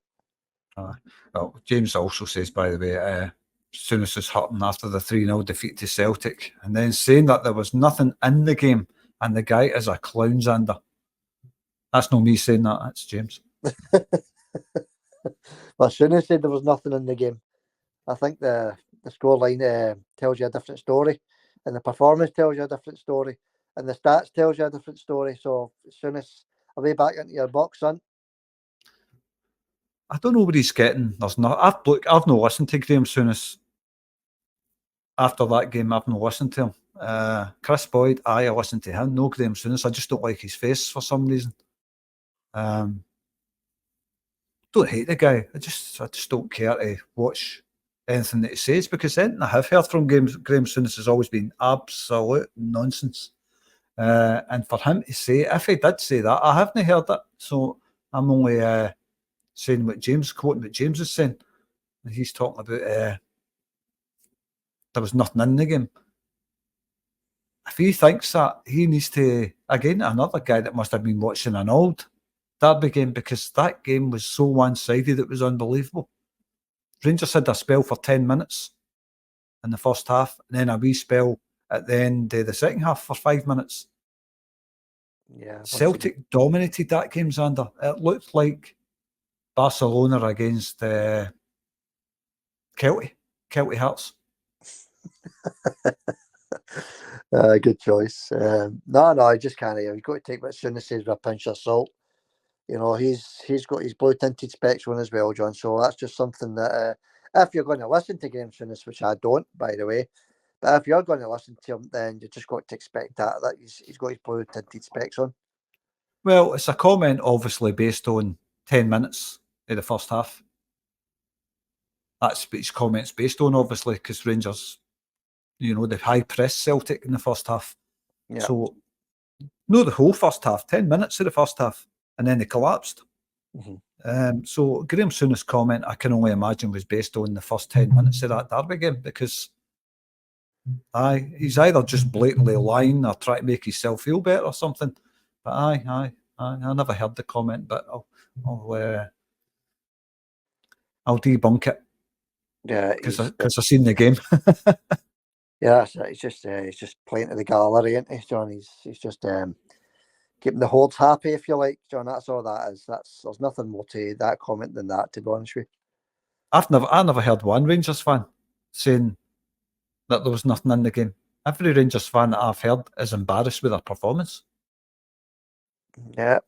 Well, James also says, by the way, Souness is hurting after the 3-0 defeat to Celtic, and then saying that there was nothing in the game, and the guy is a clown, Xander. That's not me saying that. That's James. Well, Souness said there was nothing in the game. I think the scoreline tells you a different story, and the performance tells you a different story, and the stats tells you a different story. So Souness, away back into your box, son. I don't know what he's getting. I've not listened to Graham Souness after that game. I've not listened to him. Chris Boyd, I listened to him. No Graham Souness. I just don't like his face for some reason. Don't hate the guy. I just don't care to watch anything that he says because anything I have heard from Graham Souness has always been absolute nonsense. And for him to say, if he did say that, I haven't heard it. So I'm only quoting what James is saying. He's talking about there was nothing in the game. If he thinks that, he needs to, again, another guy that must have been watching an old derby game because that game was so one-sided, it was unbelievable. Rangers had a spell for 10 minutes in the first half, and then a wee spell at the end of the second half for 5 minutes. Yeah, Celtic dominated that game, Xander. It looked like Barcelona against Kelty Hearts. Good choice. No, I just can't. You've got to take what Souness says with a pinch of salt. You know, he's got his blue tinted specs on as well, John. So that's just something that if you're going to listen to Graham Souness, which I don't, by the way, but if you're going to listen to him, then you just got to expect that he's got his blue tinted specs on. Well, it's a comment obviously based on 10 minutes of the first half. That's what his comment's based on, obviously, because Rangers, you know, they high press Celtic in the first half. Yeah. So, no, the whole first half, 10 minutes of the first half, and then they collapsed. Mm-hmm. So, Graham Souness' comment, I can only imagine, was based on the first 10 minutes of that derby game because he's either just blatantly lying or trying to make himself feel better or something. But I never heard the comment, but I'll debunk it. Yeah, because I've seen the game. Yeah, he's just playing to the gallery, isn't he, John? He's just keeping the hordes happy, if you like, John. That's all that is. There's nothing more to that comment than that, to be honest with you. I never heard one Rangers fan saying that there was nothing in the game. Every Rangers fan that I've heard is embarrassed with their performance. Yeah.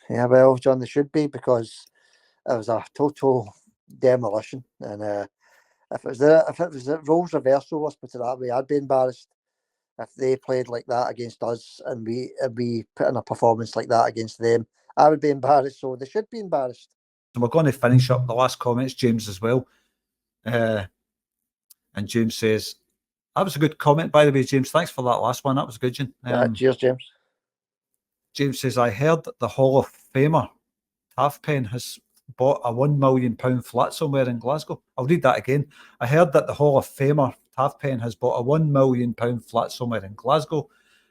Well, John, they should be because it was a total demolition. And if it was the roles reversal, let's put it that way, I'd be embarrassed if they played like that against us and we put in a performance like that against them. I would be embarrassed. So they should be embarrassed. So we're going to finish up the last comments, James, as well. And James says, that was a good comment, by the way, James. Thanks for that last one. That was good, Jim. Cheers, James. James says, I heard that the Hall of Famer Halfpen has bought a £1 million flat somewhere in Glasgow. I'll read that again. I heard that the Hall of Famer Halfpen has bought a £1 million flat somewhere in Glasgow,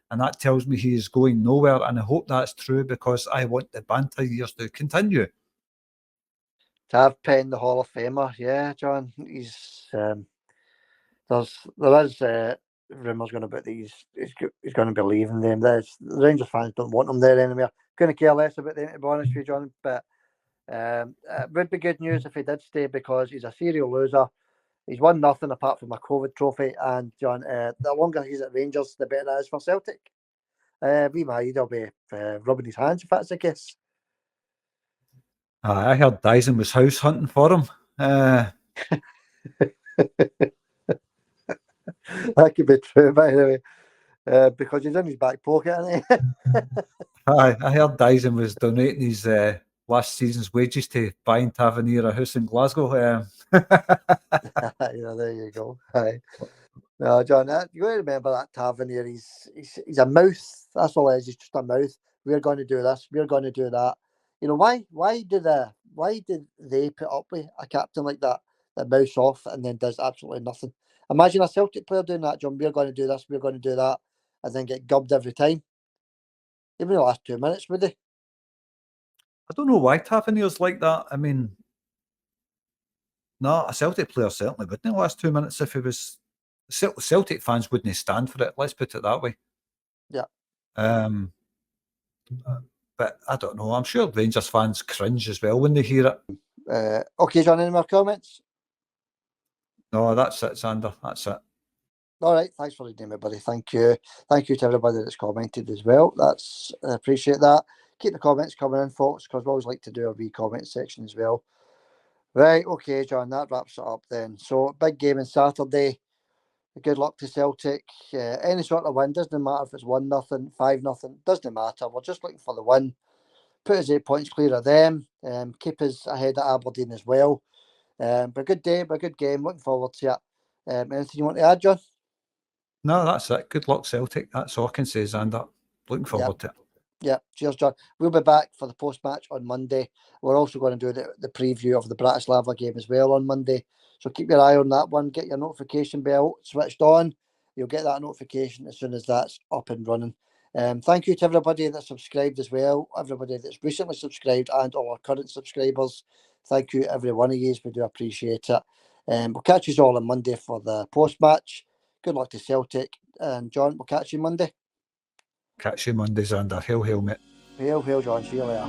and that tells me he is going nowhere, and I hope that's true because I want the banter years to continue. Halfpen, the Hall of Famer, yeah, John. He's there is rumours going about that he's going to be leaving them. The Rangers fans don't want him there anymore. Couldn't care less about them, to be honest with you, John. But it would be good news if he did stay because he's a serial loser. He's won nothing apart from a COVID trophy. And John, the longer he's at Rangers, the better it is for Celtic. We might he'll be rubbing his hands if that's the case. I heard Dyson was house hunting for him. That could be true, by the way, because he's in his back pocket, isn't he? I heard Dyson was donating his last season's wages to buying Tavernier a house in Glasgow. There you go. Aye. No, John, you got to remember that Tavernier. He's a mouth. That's all it is. He's just a mouth. We're going to do this. We're going to do that. You know why? Why did they put up with a captain like that mouths off and then does absolutely nothing? Imagine a Celtic player doing that, John. We're going to do this. We're going to do that, and then get gubbed every time. Even the last 2 minutes, would they? I don't know why Tavernier's like that. I mean, no, a Celtic player certainly wouldn't in the last 2 minutes if he was. Celtic fans wouldn't stand for it. Let's put it that way. Yeah. But I don't know. I'm sure Rangers fans cringe as well when they hear it. Okay, John, any more comments? No, that's it, Sander. That's it. All right, thanks for reading me, buddy. Thank you. Thank you to everybody that's commented as well. I appreciate that. Keep the comments coming in, folks, because we always like to do a wee comment section as well. Right, okay, John, that wraps it up then. So, big game on Saturday. Good luck to Celtic. Any sort of win, doesn't matter if it's 1-0, 5-0, doesn't matter. We're just looking for the win. Put us 8 points clear of them. Keep us ahead of Aberdeen as well. But a good day, but a good game. Looking forward to it. Anything you want to add, John? No, that's it. Good luck, Celtic. That's all I can say, Xander. Looking forward to it. Yeah, cheers, John. We'll be back for the post-match on Monday. We're also going to do the preview of the Bratislava game as well on Monday. So keep your eye on that one. Get your notification bell switched on. You'll get that notification as soon as that's up and running. Thank you to everybody that subscribed as well. Everybody that's recently subscribed and all our current subscribers. Thank you, every one of you. We do appreciate it. We'll catch you all on Monday for the post-match. Good luck to Celtic. And John, we'll catch you Monday. Catch you Monday, Xander. Hail, hail, mate. Hail, John. See you later.